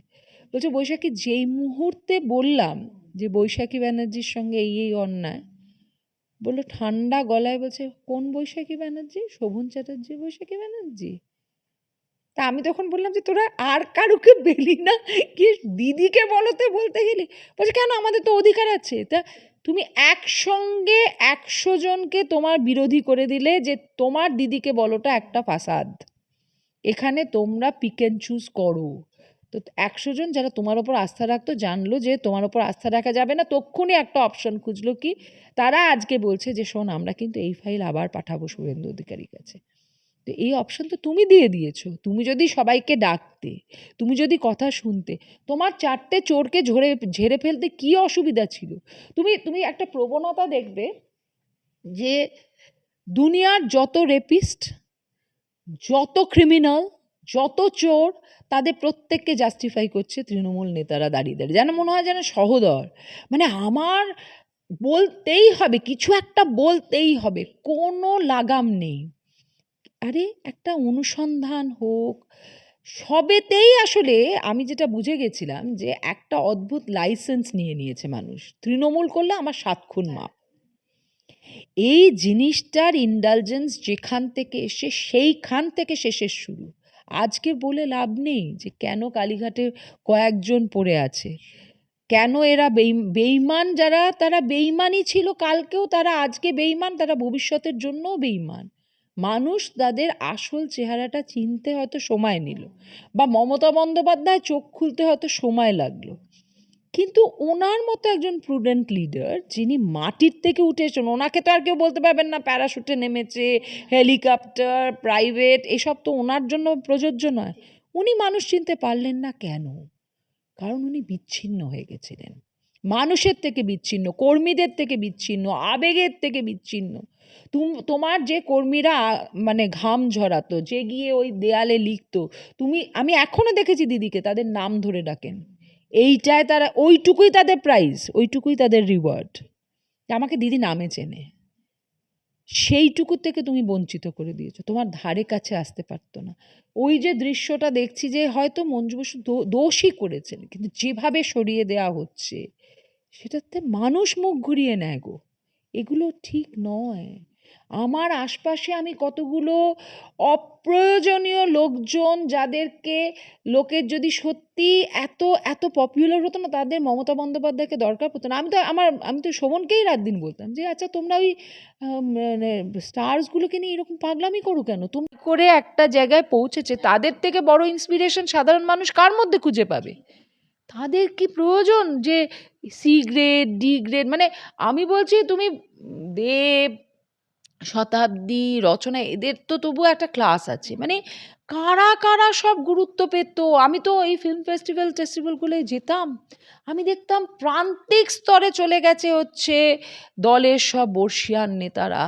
বলছে বৈশাখী, যেই মুহূর্তে বললাম যে বৈশাখী ব্যানার্জির সঙ্গে এই অন্যায়, বললো ঠান্ডা গলায়, বলছে কোন বৈশাখী ব্যানার্জি? শোভন চ্যাটার্জি বৈশাখী ব্যানার্জি? তা আমি তখন বললাম যে তোরা আর কারুকে পেলি না, কি দিদিকে বলতে গেলি? বলছে কেন, আমাদের তো অধিকার আছে। তা তুমি একসঙ্গে 100 জনকে তোমার বিরোধী করে দিলে যে তোমার দিদিকে বলোটা একটা ফাসাদ। এখানে তোমরা পিক অ্যান্ড চুজ করো। তো ১০০ জন যারা তোমার ওপর আস্থা রাখতো জানলো যে তোমার ওপর আস্থা রাখা যাবে না, তক্ষুনি একটা অপশন খুঁজলো কি, তারা আজকে বলছে যে শোন আমরা কিন্তু এই ফাইল আবার পাঠাবো শুভেন্দু অধিকারীর কাছে। তো এই অপশন তো তুমি দিয়ে দিয়েছো। তুমি যদি সবাইকে ডাকতে, তুমি যদি কথা শুনতে, তোমার ৪টে চোরকে ঝেড়ে ফেলতে কি অসুবিধা ছিল? তুমি তুমি একটা প্রবণতা দেখবে যে দুনিয়ার যত রেপিস্ট, যত ক্রিমিনাল, যত চোর, তাদের প্রত্যেককে জাস্টিফাই করছে তৃণমূল নেতারা দাঁড়িয়ে দাঁড়িয়ে, যেন মনে হয় যেন সহোদর, মানে আমার বলতেই হবে, কিছু একটা বলতেই হবে, কোনো লাগাম নেই। আরে একটা অনুসন্ধান হোক, সবেতেই আসলে আমি যেটা বুঝে গেছিলাম যে একটা অদ্ভুত লাইসেন্স নিয়ে নিয়েছে মানুষ, তৃণমূল করলে আমার ৭ খুন মাপ। এই জিনিসটার ইন্ডালজেন্স যেখান থেকে এসে সেইখান থেকে শেষের শুরু। আজকে বলে লাভ নেই যে কেন কালীঘাটে কয়েকজন পড়ে আছে, কেন এরা বেঈমান, যারা তারা বেঈমানই ছিল কালকেও, তারা আজকে বেঈমান, তারা ভবিষ্যতের জন্যও বেঈমান। মানুষ তাদের আসল চেহারাটা চিনতে হয়তো সময় নিল, বা মমতা বন্দ্যোপাধ্যায় চোখ খুলতে হয়তো সময় লাগলো, কিন্তু ওনার মতো একজন প্রুডেন্ট লিডার যিনি মাটির থেকে উঠে এসেছেন, ওনাকে তো আর কেউ বলতে পারবেন না প্যারাশুটে নেমেছে, হেলিকপ্টার, প্রাইভেট, এসব তো ওনার জন্য প্রযোজ্য নয়। উনি মানুষ চিনতে পারলেন না কেন? কারণ উনি বিচ্ছিন্ন হয়ে গেছিলেন, মানুষের থেকে বিচ্ছিন্ন, কর্মীদের থেকে বিচ্ছিন্ন, আবেগের থেকে বিচ্ছিন্ন। তোমার যে কর্মীরা মানে ঘাম ঝরাতো, যে গিয়ে ওই দেয়ালে লিখতো, আমি এখনো দেখেছি দিদিকে তাদের নাম ধরে ডাকেন, এইটায় তারা, ওইটুকুই তাদের প্রাইজ, ওইটুকুই তাদের রিওয়ার্ড, আমাকে দিদি নামে চেনে। সেইটুকু থেকে তুমি বঞ্চিত করে দিয়েছো, তোমার ধারে কাছে আসতে পারতো না। ওই যে দৃশ্যটা দেখছি যে হয়তো মঞ্জু বসু দোষই করেছেন, কিন্তু যেভাবে সরিয়ে দেওয়া হচ্ছে সেটাতে মানুষ মুখ ঘুরিয়ে নেয় গো, এগুলো ঠিক নয়। আমার আশপাশে আমি কতগুলো অপ্রয়োজনীয় লোকজন, যাদেরকে লোকের যদি সত্যি এত এত পপুলার হতো না, তাদের মমতা বন্দ্যোপাধ্যায়কে দরকার পড়তো না। আমি তো শোভনকেই রাত দিন বলতাম যে আচ্ছা তোমরা ওই মানে স্টার্সগুলোকে নিয়ে এরকম পাগলামি করো কেন? তুমি করে একটা জায়গায় পৌঁছেছে, তাদের থেকে বড় ইন্সপিরেশন সাধারণ মানুষ কার মধ্যে খুঁজে পাবে? তাদের কি প্রয়োজন যে সি গ্রেড, ডি গ্রেড, মানে আমি বলছি তুমি দেব, শতাব্দী, রচনা, এদের তো তবু একটা ক্লাস আছে, মানে কারা কারা সব গুরুত্ব পেত। আমি তো এই ফিল্ম টেস্টিভ্যালগুলোয় যেতাম, আমি দেখতাম প্রান্তিক স্তরে চলে গেছে হচ্ছে দলের সব বর্ষিয়ান নেতারা,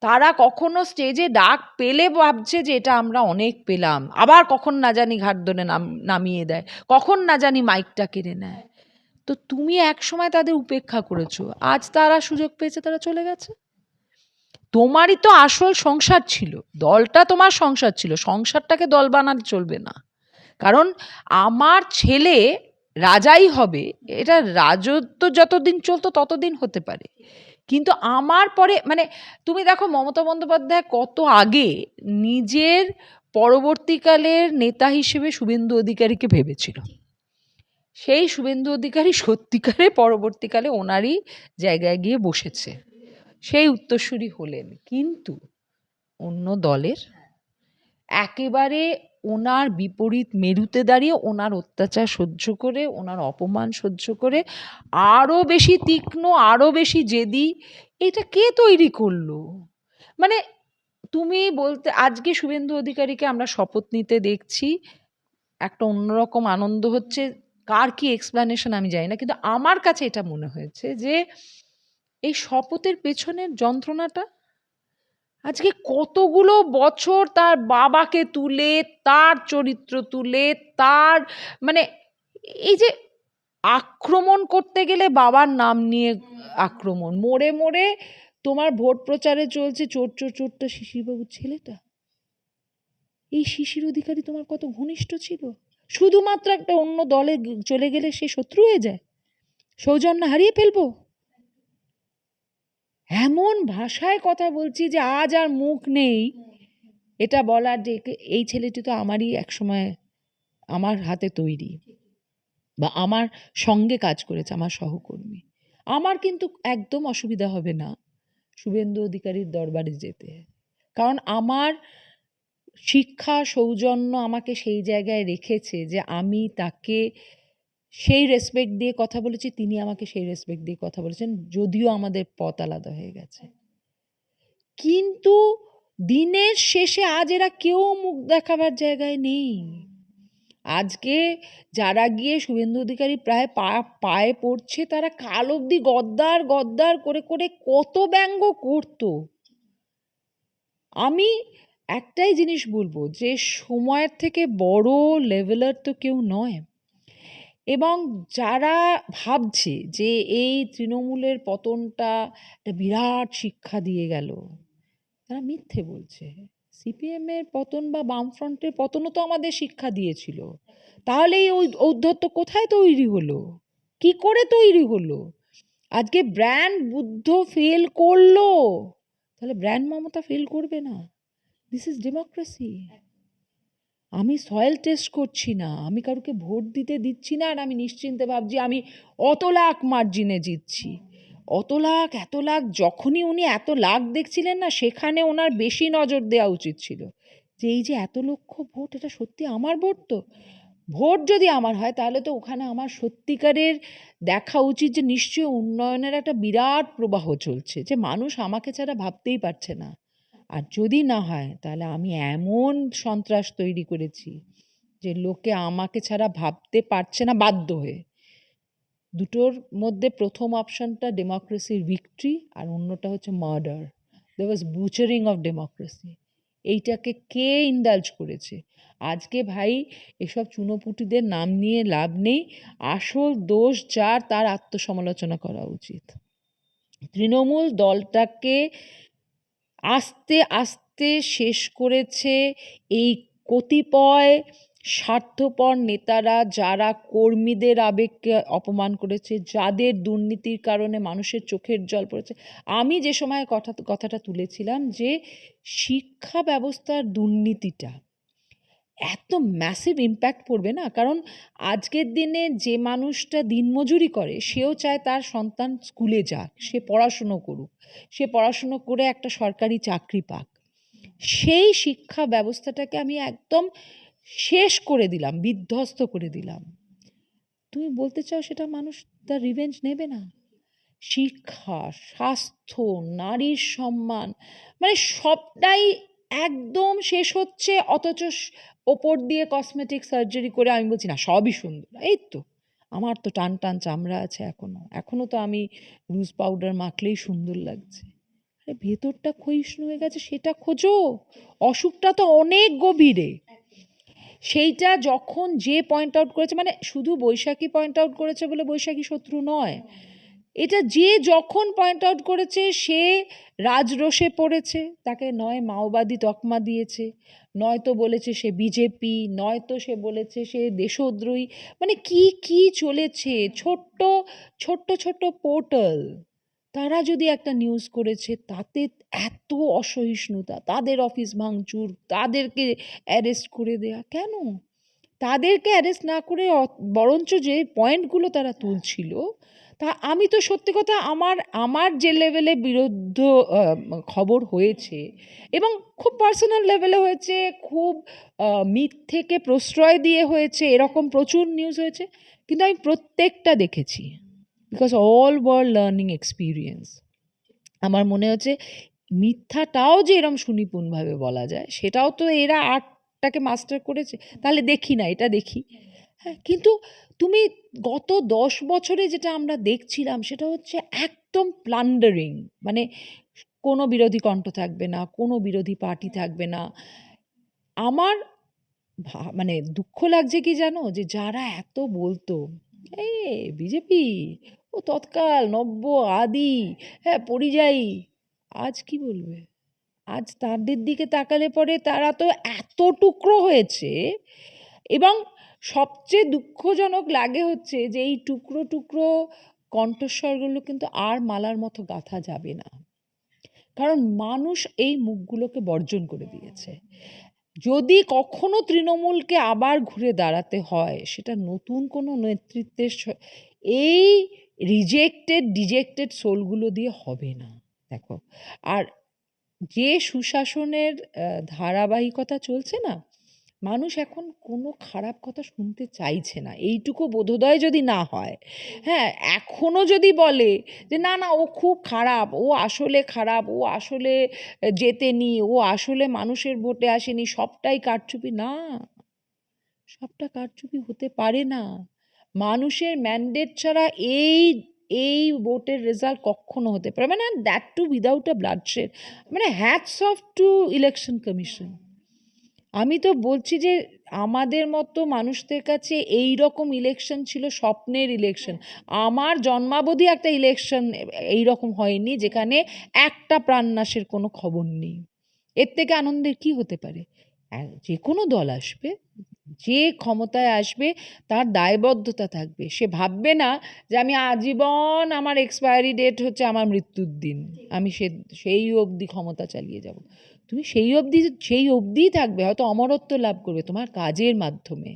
তারা কখনো স্টেজে ডাক পেলে ভাবছে যে এটা আমরা অনেক পেলাম, আবার কখন না জানি ঘাট ধরে নামিয়ে দেয়, কখন না জানি মাইকটা কেড়ে নেয়। তো তুমি এক সময় তাদের উপেক্ষা করেছো, আজ তারা সুযোগ পেয়েছে, তারা চলে গেছে। তোমারই তো আসল সংসার ছিল, দলটা তোমার সংসার ছিল, সংসারটাকে দল বানাতে চলবে না। কারণ আমার ছেলে রাজাই হবে, এটা রাজত্ব যতদিন চলতো ততদিন হতে পারে, কিন্তু আমার পরে মানে তুমি দেখো মমতা বন্দ্যোপাধ্যায় কত আগে নিজের পরবর্তীকালের নেতা হিসেবে শুভেন্দু অধিকারীকে ভেবেছিল, সেই শুভেন্দু অধিকারী সত্যিকারে পরবর্তীকালে ওনারই জায়গায় গিয়ে বসেছে, সেই উত্তরসূরি হলেন, কিন্তু অন্য দলের একেবারে ওনার বিপরীত মেরুতে দাঁড়িয়ে, ওনার অত্যাচার সহ্য করে, ওনার অপমান সহ্য করে আরও বেশি তীক্ষ্ণ, আরও বেশি জেদি, এটা কে তৈরি করলো? মানে তুমি বলতে, আজকে শুভেন্দু অধিকারীকে আমরা শপথ নিতে দেখছি, একটা অন্যরকম আনন্দ হচ্ছে, কার কি এক্সপ্লানেশন আমি জানি না, কিন্তু আমার কাছে এটা মনে হয়েছে যে এই শপথের পেছনের যন্ত্রণাটা আজকে কতগুলো বছর তার বাবাকে তুলে, তার চরিত্র তুলে, তার মানে এই যে আক্রমণ করতে গেলে বাবার নাম নিয়ে আক্রমণ, মোড়ে মোড়ে তোমার ভোট প্রচারে চলছে চোর চোর চোরটা শিশিরবাবুর ছেলেটা, এই শিশির অধিকারী তোমার কত ঘনিষ্ঠ ছিল, শুধুমাত্র একটা অন্য দলে চলে গেলে সে শত্রু হয়ে যায়, সৌজন্য হারিয়ে ফেলবো, এমন ভাষায় কথা বলছি যে আজ আর মুখ নেই এটা বলার যে এই ছেলেটি তো আমারই একসময় আমার হাতে তৈরি, বা আমার সঙ্গে কাজ করেছে, আমার সহকর্মী। আমার কিন্তু একদম অসুবিধা হবে না শুভেন্দু অধিকারীর দরবারে যেতে, কারণ আমার শিক্ষা, সৌজন্য আমাকে সেই জায়গায় রেখেছে যে আমি তাকে সেই রেসপেক্ট দিয়ে কথা বলেছি, তিনি আমাকে সেই রেসপেক্ট দিয়ে কথা বলেছেন, যদিও আমাদের পথ আলাদা হয়ে গেছে। কিন্তু দিনের শেষে আজ এরা কেউ মুখ দেখাবার জায়গায় নেই। আজকে যারা গিয়ে শুভেন্দু অধিকারী প্রায় পায়ে পড়ছে, তারা কাল অবধি গদ্দার গদ্দার করে করে কত ব্যঙ্গ করতো। আমি একটাই জিনিস বলবো যে সময়ের থেকে বড় লেভেলার তো কেউ নয়, এবং যারা ভাবছে যে এই তৃণমূলের পতনটা একটা বিরাট শিক্ষা দিয়ে গেল, তারা মিথ্যে বলছে। সিপিএম এর পতন বা বামফ্রন্টের পতনও তো আমাদের শিক্ষা দিয়েছিল। তাহলে এই ঔদ্ধত্য কোথায় তৈরি হলো, কি করে তৈরি হলো? আজকে ব্র্যান্ড বুদ্ধ ফেল করলো, তাহলে ব্র্যান্ড মমতা ফেল করবে না? This is democracy. আমি সয়েল টেস্ট করছি না, আমি কারোকে ভোট দিতে দিচ্ছি না আর আমি নিশ্চিন্তে ভাবছি আমি অত লাখ মার্জিনে জিতছি। এত লাখ যখনই উনি এত লাখ দেখছিলেন না, সেখানে ওনার বেশি নজর দেওয়া উচিত ছিল যে এই যে এত লক্ষ ভোট, এটা সত্যি আমার ভোট তো? ভোট যদি আমার হয় তাহলে তো ওখানে আমার সত্যিকারের দেখা উচিত যে নিশ্চয়ই উন্নয়নের একটা বিরাট প্রবাহ চলছে, যে মানুষ আমাকে ছাড়া ভাবতেই পারছে না। আর যদি না হয় তাহলে আমি এমন সন্ত্রাস তৈরি করেছি যে লোকে আমাকে ছাড়া ভাবতে পারছে না বাধ্য হয়ে। দুটোর মধ্যে প্রথম অপশনটা ডেমোক্রেসির ভিক্টরি, আর অন্যটা হচ্ছে murder. There was butchering of democracy. এইটাকে কে ইন্ডালজ করেছে? আজকে ভাই এসব চুনোপুটিদের নাম নিয়ে লাভ নেই, আসল দোষ যার তার আত্মসমালোচনা করা উচিত। তৃণমূল দলটাকে আস্তে আস্তে শেষ করেছে এই কতিপয় স্বার্থপর নেতারা, যারা কর্মীদের আবেগকে অপমান করেছে, যাদের দুর্নীতির কারণে মানুষের চোখের জল পড়েছে। আমি যে সময় কথাটা তুলেছিলাম যে শিক্ষা ব্যবস্থার দুর্নীতিটা এত ম্যাসিভ ইম্প্যাক্ট পড়বে না, কারণ আজকের দিনে যে মানুষটা দিনমজুরি করে সেও চায় তার সন্তান স্কুলে যাক, সে পড়াশুনো করুক, সে পড়াশুনো করে একটা সরকারি চাকরি পাক। সেই শিক্ষা ব্যবস্থাটাকে আমি একদম শেষ করে দিলাম, বিধ্বস্ত করে দিলাম। তুমি বলতে চাও সেটা মানুষ তার রিভেঞ্জ নেবে না? শিক্ষা, স্বাস্থ্য, নারীর সম্মান, মানে সবটাই একদম শেষ হচ্ছে, অথচ ওপর দিয়ে কসমেটিক সার্জারি করে আমি বলছি না সবই সুন্দর। এই তো আমার তো টান টান চামড়া আছে, এখনো তো আমি রুজ পাউডার মাখলেই সুন্দর লাগছে। আরে ভেতরটা ক্ষয়িষ্ণু হয়ে গেছে, সেটা খোঁজো। অসুখটা তো অনেক গভীরে। সেইটা যখন যে পয়েন্ট আউট করেছে, মানে শুধু বৈশাখী পয়েন্ট আউট করেছে বলে বৈশাখী শত্রু নয়, এটা যে যখন পয়েন্ট আউট করেছে সে রাজরোষে পড়েছে, তাকে নয় মাওবাদী তকমা দিয়েছে, নয়তো বলেছে সে বিজেপি, নয়তো সে বলেছে সে দেশদ্রোহী। মানে কি কি চলেছে? ছোট্ট ছোট্ট ছোট্ট পোর্টাল, তারা যদি একটা নিউজ করেছে তাতে এত অসহিষ্ণুতা, তাদের অফিস ভাঙচুর, তাদেরকে অ্যারেস্ট করে দেয়া কেন? তাদেরকে অ্যারেস্ট না করে বরঞ্চ যে পয়েন্টগুলো তারা তুলছিল, তা আমি তো সত্যি কথা আমার আমার যে লেভেলে বিরুদ্ধ খবর হয়েছে, এবং খুব পার্সোনাল লেভেলে হয়েছে, খুব মিথ্যেকে প্রশ্রয় দিয়ে হয়েছে, এরকম প্রচুর নিউজ হয়েছে, কিন্তু আমি প্রত্যেকটা দেখেছি, because all were learning experience. আমার মনে হচ্ছে মিথ্যাটাও যে এরম সুনিপুণভাবে বলা যায় সেটাও তো এরা আর্টটাকে মাস্টার করেছে। তাহলে দেখি না, এটা দেখি। হ্যাঁ, কিন্তু তুমি গত 10 বছরে যেটা আমরা দেখছিলাম সেটা হচ্ছে একদম প্লান্ডারিং, মানে কোনো বিরোধী কণ্ঠ থাকবে না, কোনো বিরোধী পার্টি থাকবে না। আমার মানে দুঃখ লাগছে কি জানো, যে যারা এত বলতো এ বিজেপি, ও তৎকাল নব্য আদি, হ্যাঁ পরিযায়ী, আজ কি বলবে? আজ তাদের দিকে তাকালে পরে তারা তো এত টুকরো হয়েছে, এবং সবচেয়ে দুঃখজনক লাগে হচ্ছে যে এই টুকরো টুকরো কণ্ঠস্বরগুলো কিন্তু আর মালার মতো গাঁথা যাবে না, কারণ মানুষ এই মুখগুলোকে বর্জন করে দিয়েছে। যদি কখনো তৃণমূলকে আবার ঘুরে দাঁড়াতে হয়, সেটা নতুন কোনো নেতৃত্বের এই রিজেক্টেড ডিজেক্টেড সোলগুলো দিয়ে হবে না। দেখো, আর যে সুশাসনের ধারাবাহিকতা চলছে না, মানুষ এখন কোনো খারাপ কথা শুনতে চাইছে না, এইটুকু বোধোদয় যদি না হয়। হ্যাঁ, এখনো যদি বলে যে না না ও খুব খারাপ, ও আসলে খারাপ, ও আসলে জেতেনি, ও আসলে মানুষের ভোটে আসেনি, সবটাই কারচুপি, না, সবটা কারচুপি হতে পারে না। মানুষের ম্যান্ডেট ছাড়া এই এই ভোটের রেজাল্ট কখনো হতে পারে মানে, that too without a bloodshed. মানে hats off to election commission. আমি তো বলছি যে আমাদের মতো মানুষদের কাছে এই রকম ইলেকশন ছিল স্বপ্নের ইলেকশন। আমার জন্মাবধি একটা ইলেকশন এই রকম হয়নি যেখানে একটা প্রাণনাশের কোনো খবর নেই। এর থেকে আনন্দের কি হতে পারে? যে কোনো দল আসবে, যে ক্ষমতায় আসবে, তার দায়বদ্ধতা থাকবে। সে ভাববে না যে আমি আজীবন, আমার এক্সপায়ারি ডেট হচ্ছে আমার মৃত্যুর দিন, আমি সেই অবধি ক্ষমতা চালিয়ে যাব। তুমি সেই অবধিই থাকবে, হয়তো অমরত্ব লাভ করবে তোমার কাজের মাধ্যমে।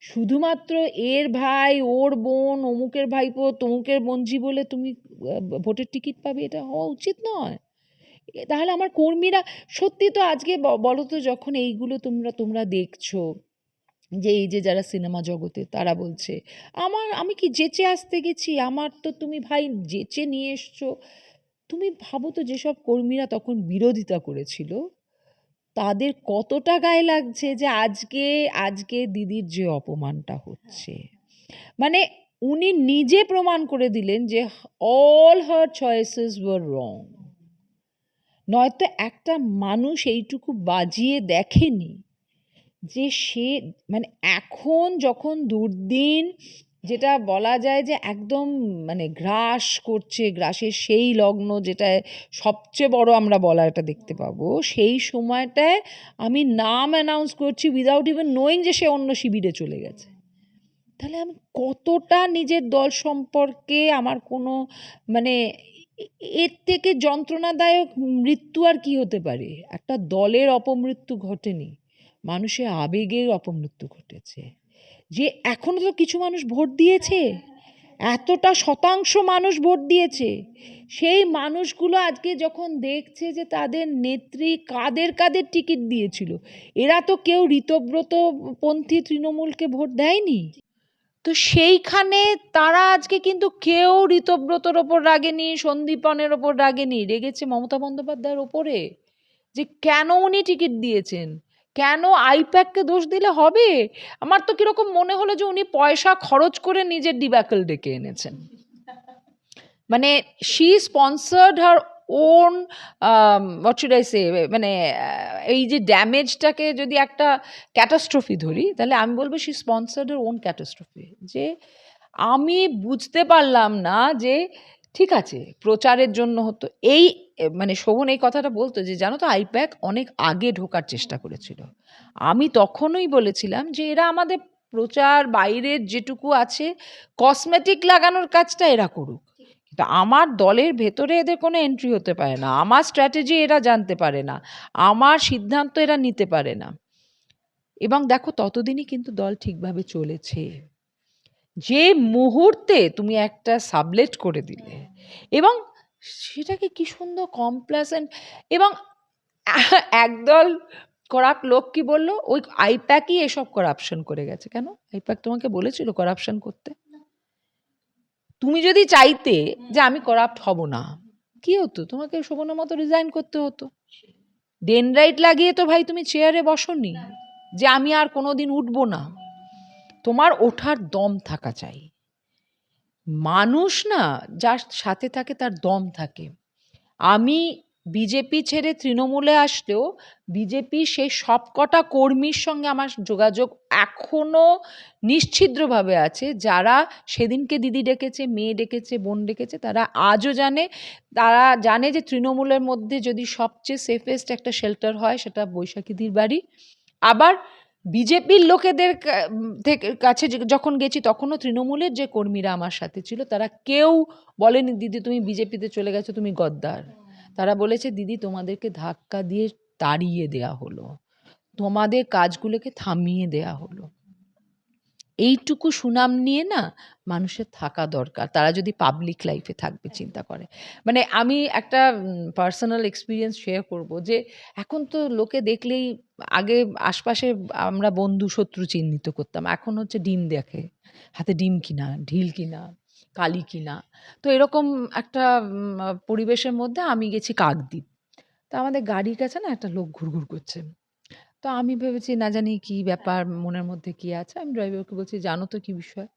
শুধুমাত্র এর ভাই, ওর বোন, অমুকের ভাইপো, তমুকের বোনঝি বলে তুমি ভোটের টিকিট পাবে, এটা হওয়া উচিত নয়। তাহলে আমার কর্মীরা, সত্যি তো আজকে বলো তো, যখন এইগুলো তোমরা তোমরা দেখছো, যে এই যে যারা সিনেমা জগতে, তারা বলছে আমি কি যেচে আসতে গেছি, আমার তো তুমি ভাই যেচে নিয়ে এসছো। তুমি ভাবো তো, যেসব কর্মীরা তখন বিরোধিতা করেছিল, তাদের কতটা গায়ে লাগছে যে আজকে আজকে দিদির যে অপমানটা হচ্ছে। মানে উনি নিজে প্রমাণ করে দিলেন যে অল হার চয়েসেস ওয়ার রং। নয়তো একটা মানুষ এইটুকু বাজিয়ে দেখেনি যে সে, মানে এখন যখন দুর্দিন, যেটা বলা যায় যে একদম মানে গ্রাস করছে, গ্রাসের সেই লগ্ন, যেটা সবচেয়ে বড় আমরা বলা এটা দেখতে পাবো, সেই সময়টায় আমি নাম অ্যানাউন্স করছি উইদাউট ইভেন নোয়িং যে সে অন্য শিবিরে চলে গেছে। তাহলে আমি কতটা নিজের দল সম্পর্কে আমার কোনো, মানে এর থেকে যন্ত্রণাদায়ক মৃত্যু আর কি হতে পারে? একটা দলের অপমৃত্যু ঘটেনি, মানুষের আবেগের অপমৃত্যু ঘটেছে। যে এখনো তো কিছু মানুষ ভোট দিয়েছে, এতটা শতাংশ মানুষ ভোট দিয়েছে, সেই মানুষগুলো আজকে যখন দেখছে যে তাদের নেত্রী কাদের কাদের টিকিট দিয়েছিল, এরা তো কেউ ঋতব্রত পন্থী তৃণমূলকে ভোট দেয়নি। তো সেইখানে তারা আজকে কিন্তু কেউ ঋতব্রতর ওপর রাগেনি, সন্দীপনের ওপর রাগেনি, রেগেছে মমতা বন্দ্যোপাধ্যায়ের ওপরে, যে কেন উনি টিকিট দিয়েছেন। কেন আইপ্যাককে দোষ দিলে হবে? আমার তো কিরকম মনে হলো যে উনি পয়সা খরচ করে নিজের ডিব্যাকেল ডেকে এনেছেন। মানে she sponsored her own, what should I say, মানে এই যে ড্যামেজটাকে যদি একটা ক্যাটাস্ট্রফি ধরি, তাহলে আমি বলবো she sponsored her own catastrophe. যে আমি বুঝতে পারলাম না যে ঠিক আছে প্রচারের জন্য হতো এই, মানে শোভন এই কথাটা বলতো যে জানো তো আইপ্যাক অনেক আগে ঢোকার চেষ্টা করেছিল। আমি তখনই বলেছিলাম যে এরা আমাদের প্রচার বাইরের যেটুকু আছে কসমেটিক লাগানোর কাজটা এরা করুক, কিন্তু আমার দলের ভেতরে এদের কোনো এন্ট্রি হতে পারে না, আমার স্ট্র্যাটেজি এরা জানতে পারে না, আমার সিদ্ধান্ত এরা নিতে পারে না। এবং দেখো ততদিনই কিন্তু দল ঠিকভাবে চলেছে। যে মুহূর্তে তুমি একটা সাবলেট করে দিলে, এবং সেটাকে কি সুন্দর কমপ্লেসেন্ট, এবং একদল করাপ্ট লোক কি বললো, ওই আইপ্যাকই এসব করাপশন করে গেছে। কেন আইপ্যাক তোমাকে বলেছিল করাপশন করতে? তুমি যদি চাইতে যে আমি করাপ্ট হব না, কি হতো? তোমাকে শোভনের মতো রিজাইন করতে হতো। ডেনরাইট লাগিয়ে তো ভাই তুমি চেয়ারে বসোনি যে আমি আর কোনোদিন উঠবো না। তোমার ওঠার দম থাকা চাই। মানুষ না যার সাথে থাকে তার দম থাকে। আমি বিজেপি ছেড়ে তৃণমূলে আসলেও বিজেপি সেই সবকটা কর্মীর সঙ্গে আমার যোগাযোগ এখনো নিশ্ছিদ্রভাবে আছে, যারা সেদিনকে দিদি ডেকেছে, মেয়ে ডেকেছে, বোন ডেকেছে, তারা আজও জানে। তারা জানে যে তৃণমূলের মধ্যে যদি সবচেয়ে সেফেস্ট একটা শেল্টার হয় সেটা বৈশাখীদির বাড়ি। আবার বিজেপির লোকেদের কাছে যখন গেছি তখনও তৃণমূলের যে কর্মীরা আমার সাথে ছিল তারা কেউ বলেনি দিদি তুমি বিজেপিতে চলে গেছো, তুমি গদ্দার। তারা বলেছে দিদি তোমাদেরকে ধাক্কা দিয়ে তাড়িয়ে দেয়া হলো, তোমাদের কাজগুলোকে থামিয়ে দেয়া হলো। এইটুকু সুনাম নিয়ে না মানুষের থাকা দরকার, তারা যদি পাবলিক লাইফে থাকবে চিন্তা করে। মানে আমি একটা পার্সোনাল এক্সপিরিয়েন্স শেয়ার করব যে এখন তো লোকে দেখলেই, আগে আশপাশে আমরা বন্ধু শত্রু চিহ্নিত করতাম, এখন হচ্ছে ডিম দেখে, হাতে ডিম কিনা, ঢিল কিনা, কালি কিনা। তো এরকম একটা পরিবেশের মধ্যে আমি গেছি কাকদ্বীপ। তো আমাদের গাড়ির কাছে না একটা লোক ঘুরঘুর করছে। তো আমি ভেবেছি না জানি কি ব্যাপার, মনের মধ্যে কি আছে। আমি ড্রাইভারকে বলছি, জানো তো কি বিষয়?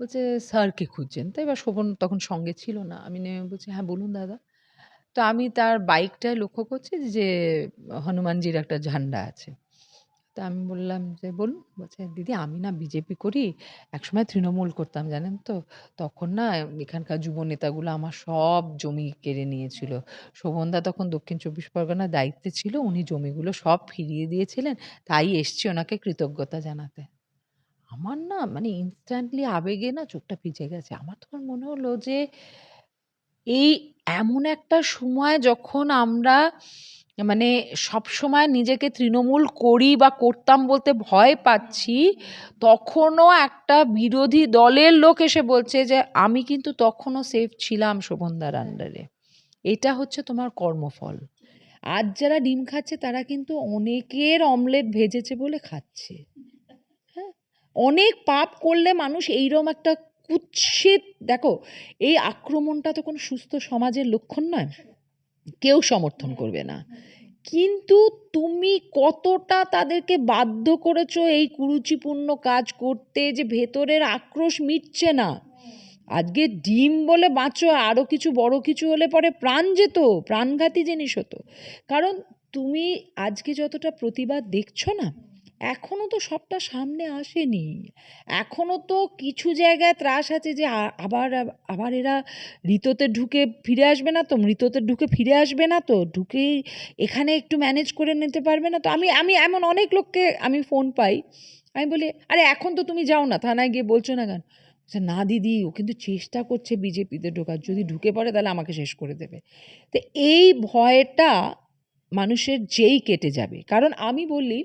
বলছে স্যারকে খুঁজছেন। তো এবার শোভন তখন সঙ্গে ছিল না। আমি নেমে বলছি, হ্যাঁ বলুন দাদা। তো আমি তার বাইকটায় লক্ষ্য করছি যে হনুমানজির একটা ঝান্ডা আছে। তো আমি বললাম যে, বলুন। বলছে, দিদি আমি না বিজেপি করি, একসময় তৃণমূল করতাম জানেন তো। তখন না এখানকার যুব নেতাগুলো আমার সব জমি কেড়ে নিয়েছিল। শোভনদা তখন দক্ষিণ চব্বিশ পরগনার দায়িত্বে ছিল, উনি জমিগুলো সব ফিরিয়ে দিয়েছিলেন, তাই এসছি ওনাকে কৃতজ্ঞতা জানাতে। আমার না মানে ইনস্ট্যান্টলি আবেগে না চোখটা ভিজে গেছে। আমার তখন মনে হলো যে এই এমন একটা সময় যখন আমরা মানে সবসময় নিজেকে তৃণমূল করি বা করতাম বলতে ভয় পাচ্ছি, তখনও একটা বিরোধী দলের লোক এসে বলছে যে আমি কিন্তু তখনও সেফ ছিলাম শোভনদার আন্ডারে। এটা হচ্ছে তোমার কর্মফল। আজ যারা ডিম খাচ্ছে তারা কিন্তু অনেকের অমলেট ভেজেছে বলে খাচ্ছে। হ্যাঁ, অনেক পাপ করলে মানুষ এইরকম একটা কুৎসিত, দেখো এই আক্রমণটা তো কোনো সুস্থ সমাজের লক্ষণ নয়, কেউ সমর্থন করবে না। কিন্তু তুমি কতটা তাদেরকে বাধ্য করেছো এই কুরুচিপূর্ণ কাজ করতে, যে ভেতরের আক্রোশ মিটছে না। আজকে ডিম বলে বাঁচো, আরও কিছু বড় কিছু হলে পরে প্রাণ যেত, প্রাণঘাতী জিনিস হতো। কারণ তুমি আজকে যতটা প্রতিবাদ দেখছো না, এখনো তো সবটা সামনে আসেনি। এখনো তো কিছু জায়গায় ত্রাস আছে যে আবার আবার এরা ঋততে ঢুকে ফিরে আসবে না তো, মৃততে ঢুকে ফিরে আসবে না তো, ঢুকেই এখানে একটু ম্যানেজ করে নিতে পারবে না তো। আমি আমি এমন অনেক লোককে আমি ফোন পাই, আমি বলি, আরে এখন তো তুমি যাও না, থানায় গিয়ে বলছো না কেন? বলছে, না দিদি ও কিন্তু চেষ্টা করছে বিজেপিতে ঢোকার, যদি ঢুকে পড়ে তাহলে আমাকে শেষ করে দেবে। তো এই ভয়টা মানুষের যেই কেটে যাবে, কারণ আমি বলি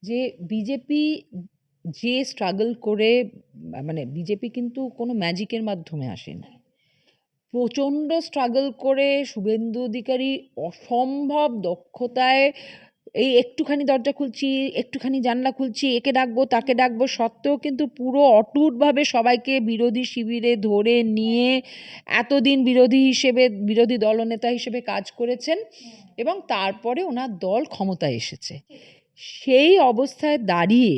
যে বিজেপি যে স্ট্রাগল করে, মানে বিজেপি কিন্তু কোনো ম্যাজিকের মাধ্যমে আসেনি। প্রচণ্ড স্ট্রাগল করে শুভেন্দু অধিকারী অসম্ভব দক্ষতায় এই একটুখানি দরজা খুলছি, একটুখানি জানলা খুলছি, একে ডাকবো তাকে ডাকবো সত্ত্বেও কিন্তু পুরো অটুটভাবে সবাইকে বিরোধী শিবিরে ধরে নিয়ে এতদিন বিরোধী হিসেবে, বিরোধী দলনেতা হিসেবে কাজ করেছেন, এবং তারপরে ওনার দল ক্ষমতায় এসেছে। সেই অবস্থায় দাঁড়িয়ে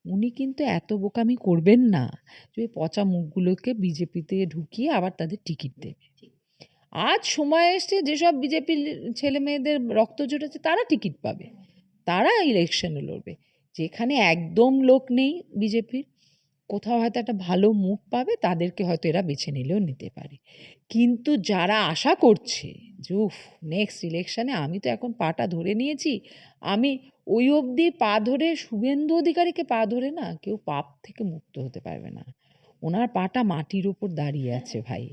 উনি কিন্তু এত বোকামি করবেন না যে ওই পচা মুখগুলোকে বিজেপিতে ঢুকিয়ে আবার তাদের টিকিট দেবে। আজ সময় এসছে যেসব বিজেপির ছেলে মেয়েদের রক্ত জড়েছে তারা টিকিট পাবে, তারা ইলেকশনে লড়বে। যেখানে একদম লোক নেই বিজেপির, কোথাও হয়তো একটা ভালো মুখ পাবে, তাদেরকে হয়তো এরা বেছে নিলেও নিতে পারে। কিন্তু যারা আশা করছে যে উফ, নেক্সট ইলেকশনে আমি তো এখন পাটা ধরে নিয়েছি, আমি ওই অবধি পা ধরে, শুভেন্দু অধিকারীকে পা ধরে না কেউ পাপ থেকে মুক্ত হতে পারবে না। ওনার পাটা মাটির ওপর দাঁড়িয়ে আছে ভাই।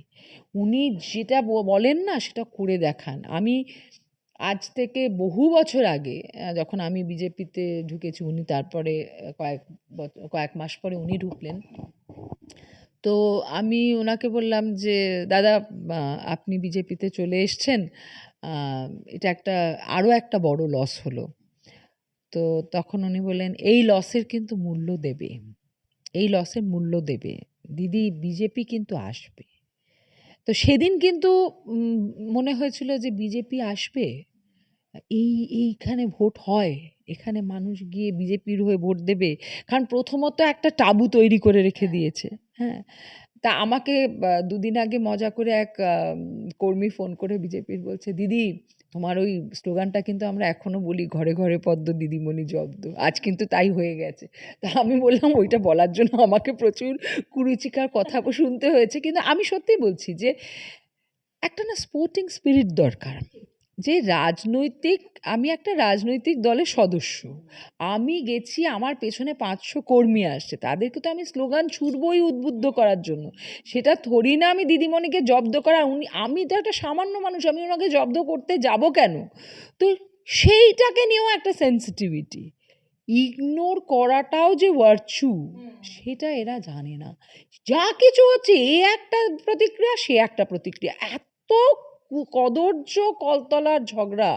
উনি যেটা বলেন না সেটা করে দেখান। আমি আজ থেকে বহু বছর আগে যখন আমি বিজেপিতে ঢুকেছি, উনি তারপরে কয়েক মাস পরে উনি ঢুকলেন। তো আমি ওনাকে বললাম যে, দাদা আপনি বিজেপিতে চলে এসছেন, এটা একটা আরও একটা বড় লস হলো। তো তখন উনি বললেন, এই লসের কিন্তু মূল্য দেবে, এই লসের মূল্য দেবে দিদি, বিজেপি কিন্তু আসবে। তো সেদিন কিন্তু মনে হয়েছিল যে বিজেপি আসবে, এইখানে ভোট হয়, এখানে মানুষ গিয়ে বিজেপির হয়ে ভোট দেবে। কারণ প্রথমত একটা টাবু তৈরি করে রেখে দিয়েছে। হ্যাঁ, তা আমাকে দুদিন আগে মজা করে এক কর্মী ফোন করে বিজেপির বলছে, দিদি তোমার ওই স্লোগানটা কিন্তু আমরা এখনো বলি, ঘরে ঘরে পদ্ম দিদিমণি জব্দ, আজ কিন্তু তাই হয়ে গেছে। তা আমি বললাম ওইটা বলার জন্য আমাকে প্রচুর কুরুচিকার কথা শুনতে হয়েছে, কিন্তু আমি সত্যিই বলছি যে একটা না স্পোর্টিং স্পিরিট দরকার। যে রাজনৈতিক, আমি একটা রাজনৈতিক দলের সদস্য, আমি গেছি, আমার পেছনে 500 কর্মী আসছে, তাদেরকে তো আমি স্লোগান ছুড়বই উদ্বুদ্ধ করার জন্য। সেটা থোড়ি না আমি দিদিমণিকে জব্দ করা, আমি তো একটা সামান্য মানুষ, আমি ওনাকে জব্দ করতে যাব কেন? তো সেইটাকে নিয়েও একটা সেন্সিটিভিটি, ইগনোর করাটাও যে ভার্চু সেটা এরা জানে না। যা কিছু হচ্ছে এ একটা প্রতিক্রিয়া সে একটা প্রতিক্রিয়া, এত কদর্য কলতলার ঝগড়া,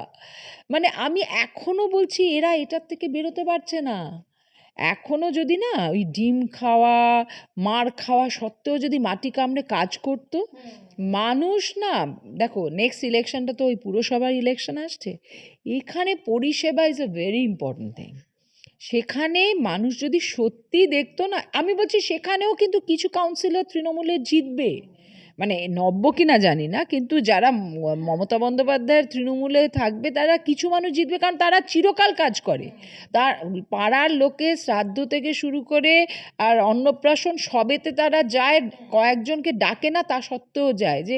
মানে আমি এখনো বলছি এরা এটার থেকে বেরোতে পারছে না। এখনো যদি না ওই ডিম খাওয়া মার খাওয়া সত্ত্বেও যদি মাটি কামড়ে কাজ করতো মানুষ না, দেখো নেক্সট ইলেকশনটা তো ওই পুরসভার ইলেকশন আসছে, এখানে পরিষেবা is a very important thing. সেখানে মানুষ যদি সত্যি দেখতো না, আমি বলছি সেখানেও কিন্তু কিছু কাউন্সিলর তৃণমূলের জিতবে, মানে নব্য কিনা জানি না, কিন্তু যারা মমতা বন্দ্যোপাধ্যায়ের তৃণমূলে থাকবে তারা কিছু মানুষ জিতবে, কারণ তারা চিরকাল কাজ করে। তার পাড়ার লোকে শ্রাদ্ধ থেকে শুরু করে আর অন্নপ্রাশন সবেতে তারা যায়, কয়েকজনকে ডাকে না তা সত্ত্বেও যায়, যে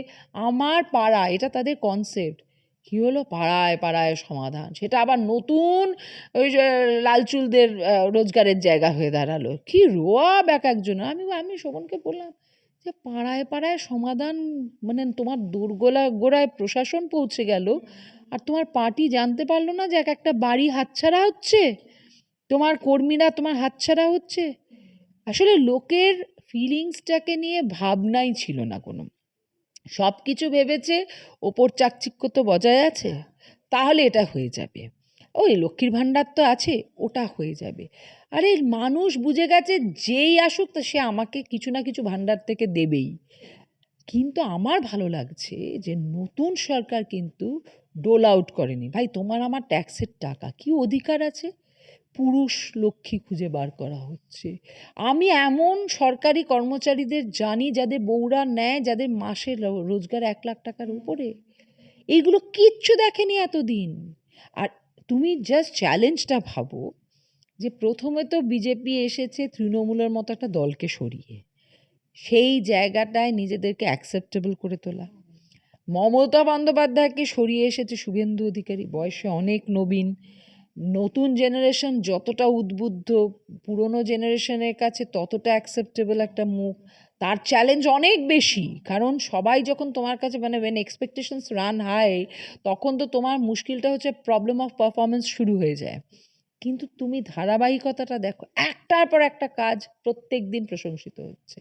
আমার পাড়া, এটা তাদের কনসেপ্ট। কি হলো, পাড়ায় পাড়ায় সমাধান, সেটা আবার নতুন ওই যে লালচুলদের রোজগারের জায়গা হয়ে দাঁড়ালো। কি রোয়াব এক একজন। আমি শোভনকে বললাম যে পাড়ায় পাড়ায় সমাধান, মানে তোমার গোড়ায় প্রশাসন পৌঁছে গেল আর তোমার পার্টি জানতে পারলো না যে এক একটা বাড়ি হাতছাড়া হচ্ছে, তোমার কর্মীরা তোমার হাতছাড়া হচ্ছে। আসলে লোকের ফিলিংসটাকে নিয়ে ভাবনাই ছিল না কোনো, সব কিছু ভেবেছে ওপর চাকচিক্য তো বজায় আছে, তাহলে এটা হয়ে যাবে, ওই লক্ষ্মীর ভাণ্ডার তো আছে ওটা হয়ে যাবে। আরে মানুষ বুঝে গেছে যেই আসুক তা সে আমাকে কিছু না কিছু ভাণ্ডার থেকে দেবেই। কিন্তু আমার ভালো লাগছে যে নতুন সরকার কিন্তু ডোল আউট করেনি। ভাই তোমার আমার ট্যাক্সের টাকা, কি অধিকার আছে? পুরুষ লক্ষ্মী খুঁজে বার করা হচ্ছে। আমি এমন সরকারি কর্মচারীদের জানি যাদের বউরা নেয়, যাদের মাসে রোজগার 1 লাখ টাকার উপরে, এইগুলো কিচ্ছু দেখেনি এতদিন। আর তুমি জাস্ট চ্যালেঞ্জটা ভাবো, যে প্রথমে তো বিজেপি এসেছে তৃণমূলের মতো একটা দলকে সরিয়ে, সেই জায়গাটায় নিজেদেরকে অ্যাকসেপ্টেবল করে তোলা। মমতা বন্দ্যোপাধ্যায়কে সরিয়ে এসেছে শুভেন্দু অধিকারী, বয়সে অনেক নবীন। নতুন জেনারেশন যতটা উদ্বুদ্ধ, পুরনো জেনারেশনের কাছে ততটা অ্যাকসেপ্টেবল একটা মুখ। তার চ্যালেঞ্জ অনেক বেশি, কারণ সবাই যখন তোমার কাছে, মানে ওয়েন এক্সপেকটেশনস রান হাই, তখন তো তোমার মুশকিলটা হচ্ছে প্রবলেম অফ পারফরমেন্স শুরু হয়ে যায়। কিন্তু তুমি ধারাবাহিকতাটা দেখো, একটার পর একটা কাজ প্রত্যেক দিন প্রশংসিত হচ্ছে।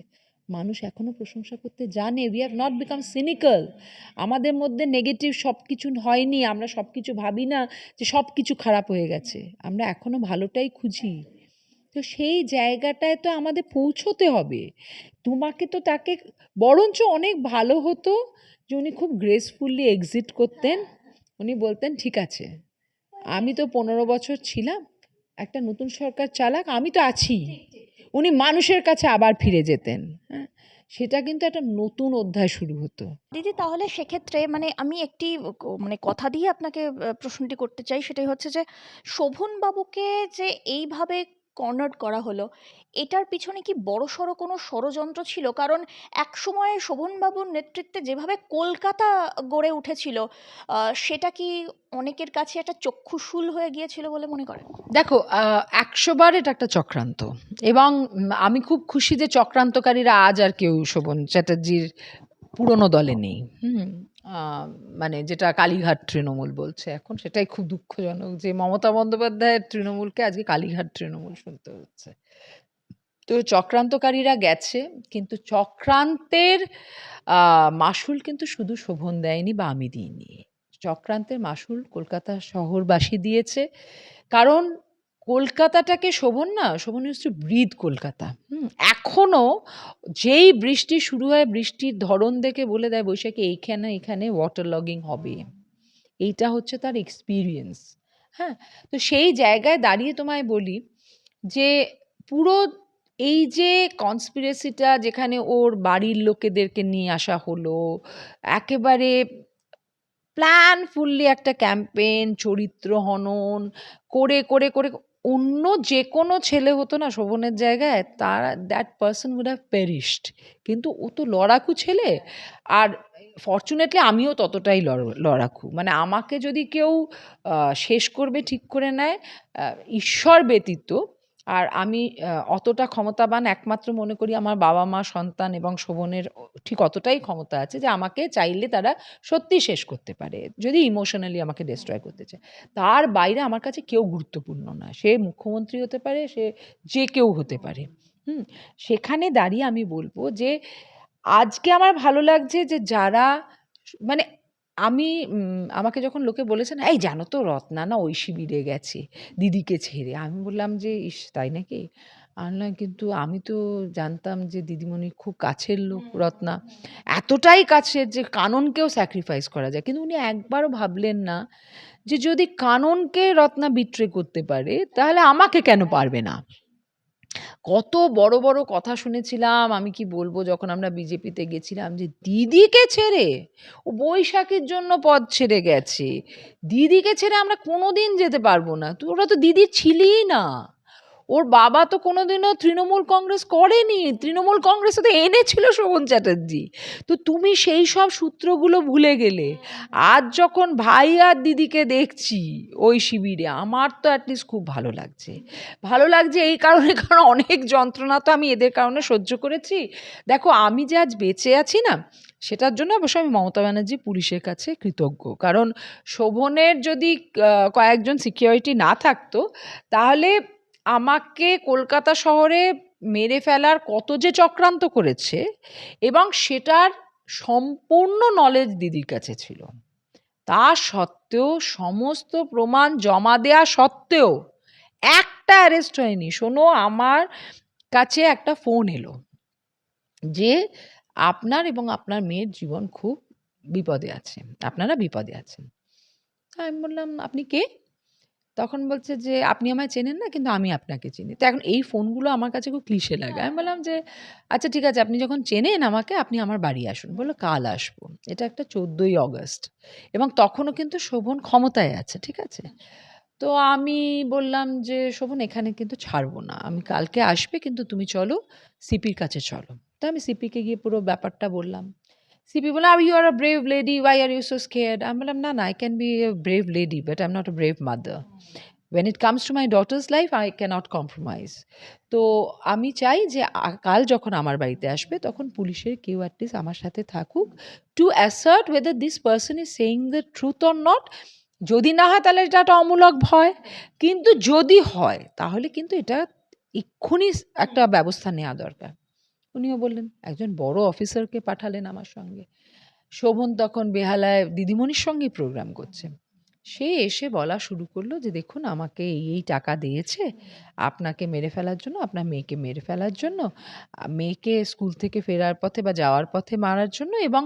মানুষ এখনো প্রশংসা করতে জানে। We have not become cynical. আমাদের মধ্যে নেগেটিভ সব কিছু হয়নি, আমরা সব কিছু ভাবি না যে সব কিছু খারাপ হয়ে গেছে, আমরা এখনো ভালোটাই খুঁজি। তো সেই জায়গাটায় তো আমাদের পৌঁছতে হবে। তোমাকে তো তাকে, বরঞ্চ অনেক ভালো হতো যে উনি খুব গ্রেসফুলি এক্সিট করতেন। উনি বলতেন ঠিক আছে, আমি তো 15 বছর ছিলাম, একটা নতুন সরকার চালাক, আমি তো আছি। উনি মানুষের কাছে আবার ফিরে যেতেন। হ্যাঁ, সেটা কিন্তু একটা নতুন অধ্যায় শুরু হতো। দিদি, তাহলে সেক্ষেত্রে মানে আমি একটি মানে কথা দিয়ে আপনাকে প্রশ্নটি করতে চাই, সেটাই হচ্ছে যে শোভনবাবুকে যে এইভাবে কর্নার করা হলো, এটার পিছনে কি বড়সড় কোনো ষড়যন্ত্র ছিল? কারণ একসময় শোভনবাবুর নেতৃত্বে যেভাবে কলকাতা গড়ে উঠেছিল, সেটা কি অনেকের কাছে একটা চক্ষুশূল হয়ে গিয়েছিল বলে মনে করেন? দেখো, ১০০ বার এটা একটা চক্রান্ত, এবং আমি খুব খুশি যে চক্রান্তকারীরা আজ আর কেউ শোভন চ্যাটার্জির পুরনো দলে নেই। মানে যেটা কালীঘাট তৃণমূল বলছে এখন, সেটাই খুব দুঃখজনক যে মমতা বন্দ্যোপাধ্যায়ের তৃণমূলকে আজকে কালীঘাট তৃণমূল শুনতে হচ্ছে। তো চক্রান্তকারীরা গেছে, কিন্তু চক্রান্তের মাশুল কিন্তু শুধু শোভন দেয়নি বা আমি দিইনি। চক্রান্তের মাশুল কলকাতা শহরবাসী দিয়েছে, কারণ কলকাতাটাকে Sovan use to breathe Kolkata. এখনো যেই বৃষ্টি শুরু হয়, বৃষ্টির ধরন দেখে বলে দেয় বৈশাখী এইখানে এখানে ওয়াটার লগিং হবে। এইটা হচ্ছে তার এক্সপিরিয়েন্স। হ্যাঁ, তো সেই জায়গায় দাঁড়িয়ে তোমায় বলি যে পুরো এই যে কনস্পিরেসিটা, যেখানে ওর বাড়ির লোকেদেরকে নিয়ে আসা হলো, একেবারে প্ল্যানফুললি একটা ক্যাম্পেন, চরিত্র হনন করে করে করে, অন্য যে কোনো ছেলে হতো না শোভনের জায়গায়, তার দ্যাট পার্সন উড হ্যাভ পেরিশড। কিন্তু ও তো লড়াকু ছেলে, আর ফর্চুনেটলি আমিও ততটাই লড়াকু। মানে আমাকে যদি কেউ শেষ করবে ঠিক করে নেয়, ঈশ্বর ব্যতীত, আর আমি অতটা ক্ষমতাবান একমাত্র মনে করি আমার বাবা-মা, সন্তান এবং শোভনের ঠিক অতটাই ক্ষমতা আছে যে আমাকে চাইলে তারা সত্যিই শেষ করতে পারে, যদি ইমোশনালি আমাকে ডিস্ট্রয় করতে চায়। তার বাইরে আমার কাছে কেউ গুরুত্বপূর্ণ না। সে মুখ্যমন্ত্রী হতে পারে, সে যে কেউ হতে পারে। হুম? সেখানে দাঁড়িয়ে আমি বলব যে আজকে আমার ভালো লাগছে যে যারা মানে আমি আমাকে যখন লোকে বলেছে না, "এই জানো তো রত্না না ওই শিবিরে গেছে দিদিকে ছেড়ে।" আমি বললাম যে, "ইস! তাই নাকি?" আমি বললাম, "কিন্তু আমি তো জানতাম যে দিদিমণির খুব কাছের লোক রত্না। এতটাই কাছের যে কাননকেও স্যাক্রিফাইস করা যায়।" কিন্তু উনি একবারও ভাবলেন না যে যদি কাননকে রত্না বিট্রে করতে পারে তাহলে আমাকে কেন পারবে না? কত বড়, বড় কথা শুনেছিলাম, আমি কি বলবো, যখন আমরা বিজেপিতে গেছিলাম যে দিদিকে ছেড়ে, ও বৈশাখীর জন্য পদ ছেড়ে গেছে। দিদিকে ছেড়ে আমরা কোনোদিন যেতে পারবো না। ওরা তো দিদির ছিলই না। ওর বাবা তো কোনোদিনও তৃণমূল কংগ্রেস করেনি। তৃণমূল কংগ্রেসে তো এনেছিল শোভন চ্যাটার্জি। তো তুমি সেই সব সূত্রগুলো ভুলে গেলে। আজ যখন ভাই আর দিদিকে দেখছি ওই শিবিরে, আমার তো অ্যাটলিস্ট খুব ভালো লাগছে। ভালো লাগছে এই কারণে, কারণ অনেক যন্ত্রণা তো আমি এদের কারণে সহ্য করেছি। দেখো আমি যে আজ বেঁচে আছি না, সেটার জন্য অবশ্য আমি মমতা ব্যানার্জি পুলিশের কাছে কৃতজ্ঞ। কারণ শোভনের যদি কয়েকজন সিকিউরিটি না থাকতো, তাহলে আমাকে কলকাতা শহরে মেরে ফেলার কত যে চক্রান্ত করেছে, এবং সেটার সম্পূর্ণ নলেজ দিদির কাছে ছিল। তা সত্ত্বেও, সমস্ত প্রমাণ জমা দেয়া সত্ত্বেও একটা অ্যারেস্ট হয়নি। শোনো, আমার কাছে একটা ফোন এলো যে আপনার এবং আপনার মেয়ের জীবন খুব বিপদে আছে, আপনারা বিপদে আছেন। আমি বললাম, আপনি কে? তখন বলছে যে, আপনি আমায় চেনেন না, কিন্তু আমি আপনাকে চিনি। তো এখন এই ফোনগুলো আমার কাছে খুব ক্লিশে লাগে। আমি বললাম যে, আচ্ছা ঠিক আছে, আপনি যখন চেনেন আমাকে, আপনি আমার বাড়ি আসুন। বলল, কাল আসবো। এটা একটা 14ই অগস্ট, এবং তখনও কিন্তু শোভন ক্ষমতায় আছে, ঠিক আছে? তো আমি বললাম যে, শোভন এখানে কিন্তু ছাড়বো না, আমি কালকে আসবে, কিন্তু তুমি চলো সিপির কাছে চলো। তো আমি সিপিকে গিয়ে পুরো ব্যাপারটা বললাম। সিপি বলল, "You are a brave lady, why are you so scared?" আমি বললাম, না না, I can be a brave lady but I'm not a brave mother. When it comes to my daughter's life, I cannot compromise. তো আমি চাই যে কাল যখন আমার বাড়িতে আসবে তখন পুলিশের কেউ অ্যাটলিস্ট আমার সাথে থাকুক, to assert whether this person is saying the truth or not. যদি না হয় তাহলে এটা একটা অমূলক ভয়, কিন্তু যদি হয় তাহলে কিন্তু এটা এক্ষুনি একটা ব্যবস্থা নেওয়া দরকার। উনিও বললেন, একজন বড় অফিসারকে পাঠালেন আমার সঙ্গে। শোভন তখন বেহালায় দিদিমণির সঙ্গেই প্রোগ্রাম করছে। সে এসে বলা শুরু করলো যে, দেখুন আমাকে এই টাকা দিয়েছে আপনাকে মেরে ফেলার জন্য, আপনার মেয়েকে মেরে ফেলার জন্য, মেয়েকে স্কুল থেকে ফেরার পথে বা যাওয়ার পথে মারার জন্য, এবং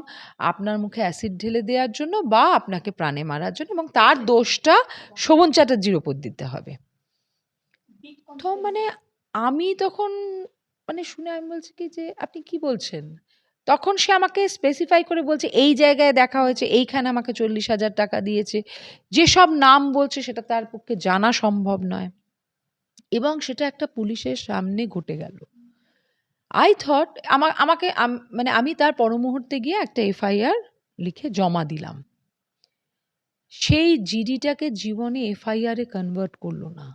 আপনার মুখে অ্যাসিড ঢেলে দেওয়ার জন্য, বা আপনাকে প্রাণে মারার জন্য, এবং তার দোষটা শোভন চ্যাটার্জির ওপর দিতে হবে। তো মানে আমি তখন শুনে আমি বলছি কি যে, আপনি কি বলছেন? তখন সে আমাকে স্পেসিফাই করে বলছে, এই জায়গায় দেখা হয়েছে, এইখানে আমাকে 40,000 টাকা দিয়েছে। যেসব নাম বলছে সেটা তার পক্ষে জানা সম্ভব নয়, এবং সেটা একটা পুলিশের সামনে ঘটে গেল। I thought আমাকে আমি তার পর মুহূর্তে গিয়ে একটা এফআইআর লিখে জমা দিলাম। সেই জিডিটাকে জীবনে এফআইআর এ কনভার্ট করলো না।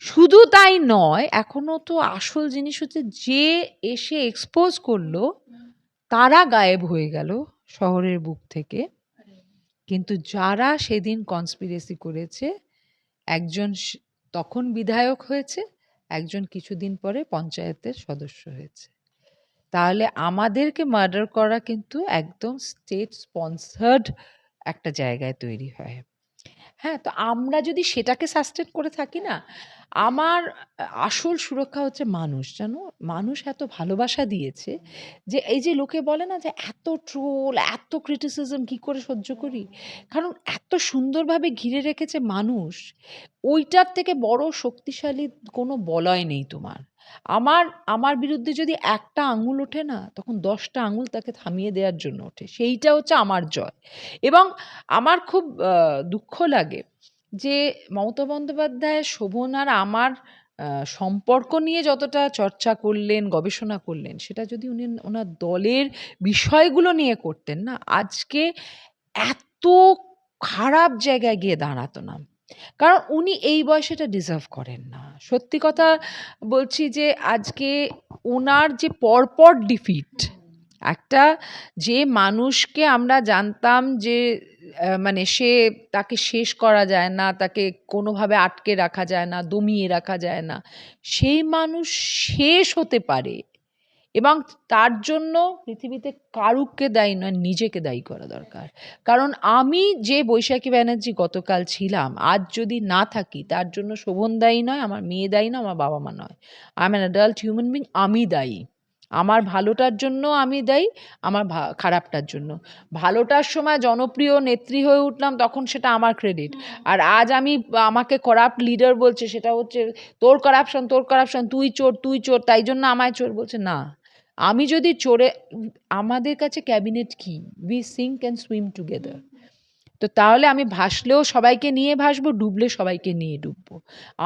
শুধু তাই নয়, এখনো তো আসল জিনিস হচ্ছে, যে এসে এক্সপোজ করলো তারা গায়েব হয়ে গেল শহরের বুক থেকে। কিন্তু যারা সেদিন কনস্পিরেসি করেছে, একজন তখন বিধায়ক হয়েছে, একজন কিছুদিন পরে পঞ্চায়েতের সদস্য হয়েছে। তাহলে আমাদেরকে মার্ডার করা কিন্তু একদম স্টেট স্পন্সার্ড একটা জায়গায় তৈরি হয়। হ্যাঁ, তো আমরা যদি সেটাকে সাস্টেন করে থাকি না, আমার আসল সুরক্ষা হচ্ছে মানুষ, জানো? মানুষ এত ভালোবাসা দিয়েছে যে, এই যে লোকে বলে না যে এত ট্রোল, এত ক্রিটিসিজম কি করে সহ্য করি? কারণ এত সুন্দরভাবে ঘিরে রেখেছে মানুষ, ওইটার থেকে বড় শক্তিশালী কোনো বলয় নেই তোমার। আমার বিরুদ্ধে যদি একটা আঙুল ওঠে না, তখন 10টা আঙুল তাকে থামিয়ে দেওয়ার জন্য ওঠে। সেইটা হচ্ছে আমার জয়। এবং আমার খুব দুঃখ লাগে যে মমতা বন্দ্যোপাধ্যায় শোভন আর আমার সম্পর্ক নিয়ে যতটা চর্চা করলেন, গবেষণা করলেন, সেটা যদি উনি ওনার দলের বিষয়গুলো নিয়ে করতেন না, আজকে এত খারাপ জায়গায় গিয়ে দাঁড়াতো না। কারণ উনি এই বয়সে এটা ডিজার্ভ করেন না। সত্যি কথা বলছি যে আজকে ওনার যে পরপর ডিফিট, একটা যে মানুষকে আমরা জানতাম যে মানে তাকে শেষ করা যায় না, তাকে কোনোভাবে আটকে রাখা যায় না, দমিয়ে রাখা যায় না, সেই মানুষ শেষ হতে পারে এবং তার জন্য পৃথিবীতে কারুকে দায়ী নয়, নিজেকে দায়ী করা দরকার। কারণ আমি যে বৈশাখী ব্যানার্জি গতকাল ছিলাম, আজ যদি না থাকি তার জন্য শোভন দায়ী নয়, আমার মেয়ে দায়ী নয়, আমার বাবা মা নয়। I am an adult human being, আমি দায়ী। আমার ভালোটার জন্য আমি দায়ী, আমার খারাপটার জন্য। ভালোটার সময় জনপ্রিয় নেত্রী হয়ে উঠলাম, তখন সেটা আমার ক্রেডিট। আর আজ আমাকে করাপ্ট লিডার বলছে, সেটা হচ্ছে তোর করাপশন, তোর করাপশন, তুই চোর, তুই চোর, তাই জন্য আমায় চোর বলছে। না, আমি যদি আমাদের কাছে ক্যাবিনেট কি, we sink and swim together. তো তাহলে আমি ভাসলেও সবাইকে নিয়ে ভাসবো, ডুবলে সবাইকে নিয়ে ডুববো।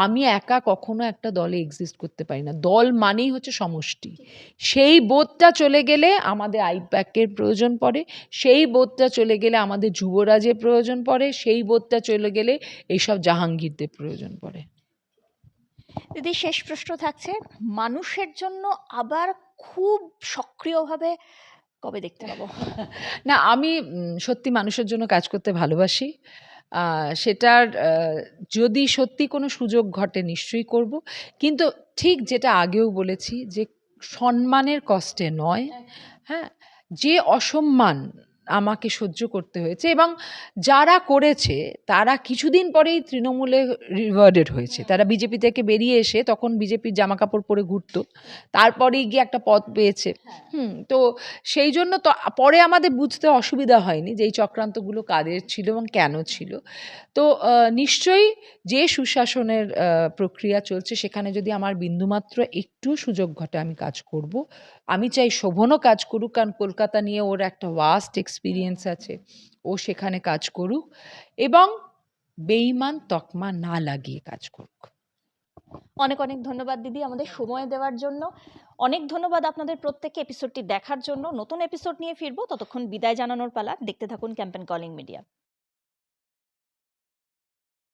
আমি একা কখনো একটা দলে এক্সিস্ট করতে পারি না। দল মানেই হচ্ছে সমষ্টি। সেই বোধটা চলে গেলে আমাদের আইপ্যাকের প্রয়োজন পড়ে, সেই বোধটা চলে গেলে আমাদের যুবরাজের প্রয়োজন পড়ে, সেই বোধটা চলে গেলে এইসব জাহাঙ্গীরদের প্রয়োজন পড়ে। দিদি, শেষ প্রশ্ন থাকছে, মানুষের জন্য আবার খুব সক্রিয়ভাবে কবে দেখতে পাবো? না, আমি সত্যি মানুষের জন্য কাজ করতে ভালোবাসি। সেটার যদি সত্যি কোনো সুযোগ ঘটে নিশ্চয়ই করব। কিন্তু ঠিক যেটা আগেও বলেছি যে সম্মানের কষ্টে নয়, হ্যাঁ? যে অসম্মান আমাকে সহ্য করতে হয়েছে এবং যারা করেছে তারা কিছুদিন পরেই তৃণমূলে রিওয়ার্ডেড হয়েছে। তারা বিজেপি থেকে বেরিয়ে এসে তখন বিজেপির জামাকাপড় পরে ঘুরতো। তারপরেই গিয়ে একটা পদ পেয়েছে। তো সেই জন্য তো পরে আমাদের বুঝতে অসুবিধা হয়নি যে এই চক্রান্তগুলো কাদের ছিল এবং কেন ছিল। তো নিশ্চয়ই যে সুশাসনের প্রক্রিয়া চলছে সেখানে যদি আমার বিন্দুমাত্র একটু সুযোগ ঘটে আমি কাজ করব। আমি চাই শোভনও কাজ করুক, কারণ কলকাতা নিয়ে ওর একটা ওয়াস্ট এক্সপিরিয়েন্স আছে, ও সেখানে কাজ করুক এবং বেইমান তকমা না লাগিয়ে কাজ করুক। অনেক অনেক ধন্যবাদ দিদি আমাদের সময় দেওয়ার জন্য। অনেক ধন্যবাদ আপনাদের প্রত্যেককে এপিসোডটি দেখার জন্য। নতুন এপিসোড নিয়ে ফিরবো, ততক্ষণ বিদায় জানানোর পালা। দেখতে থাকুন ক্যাম্পেন কলিং মিডিয়া।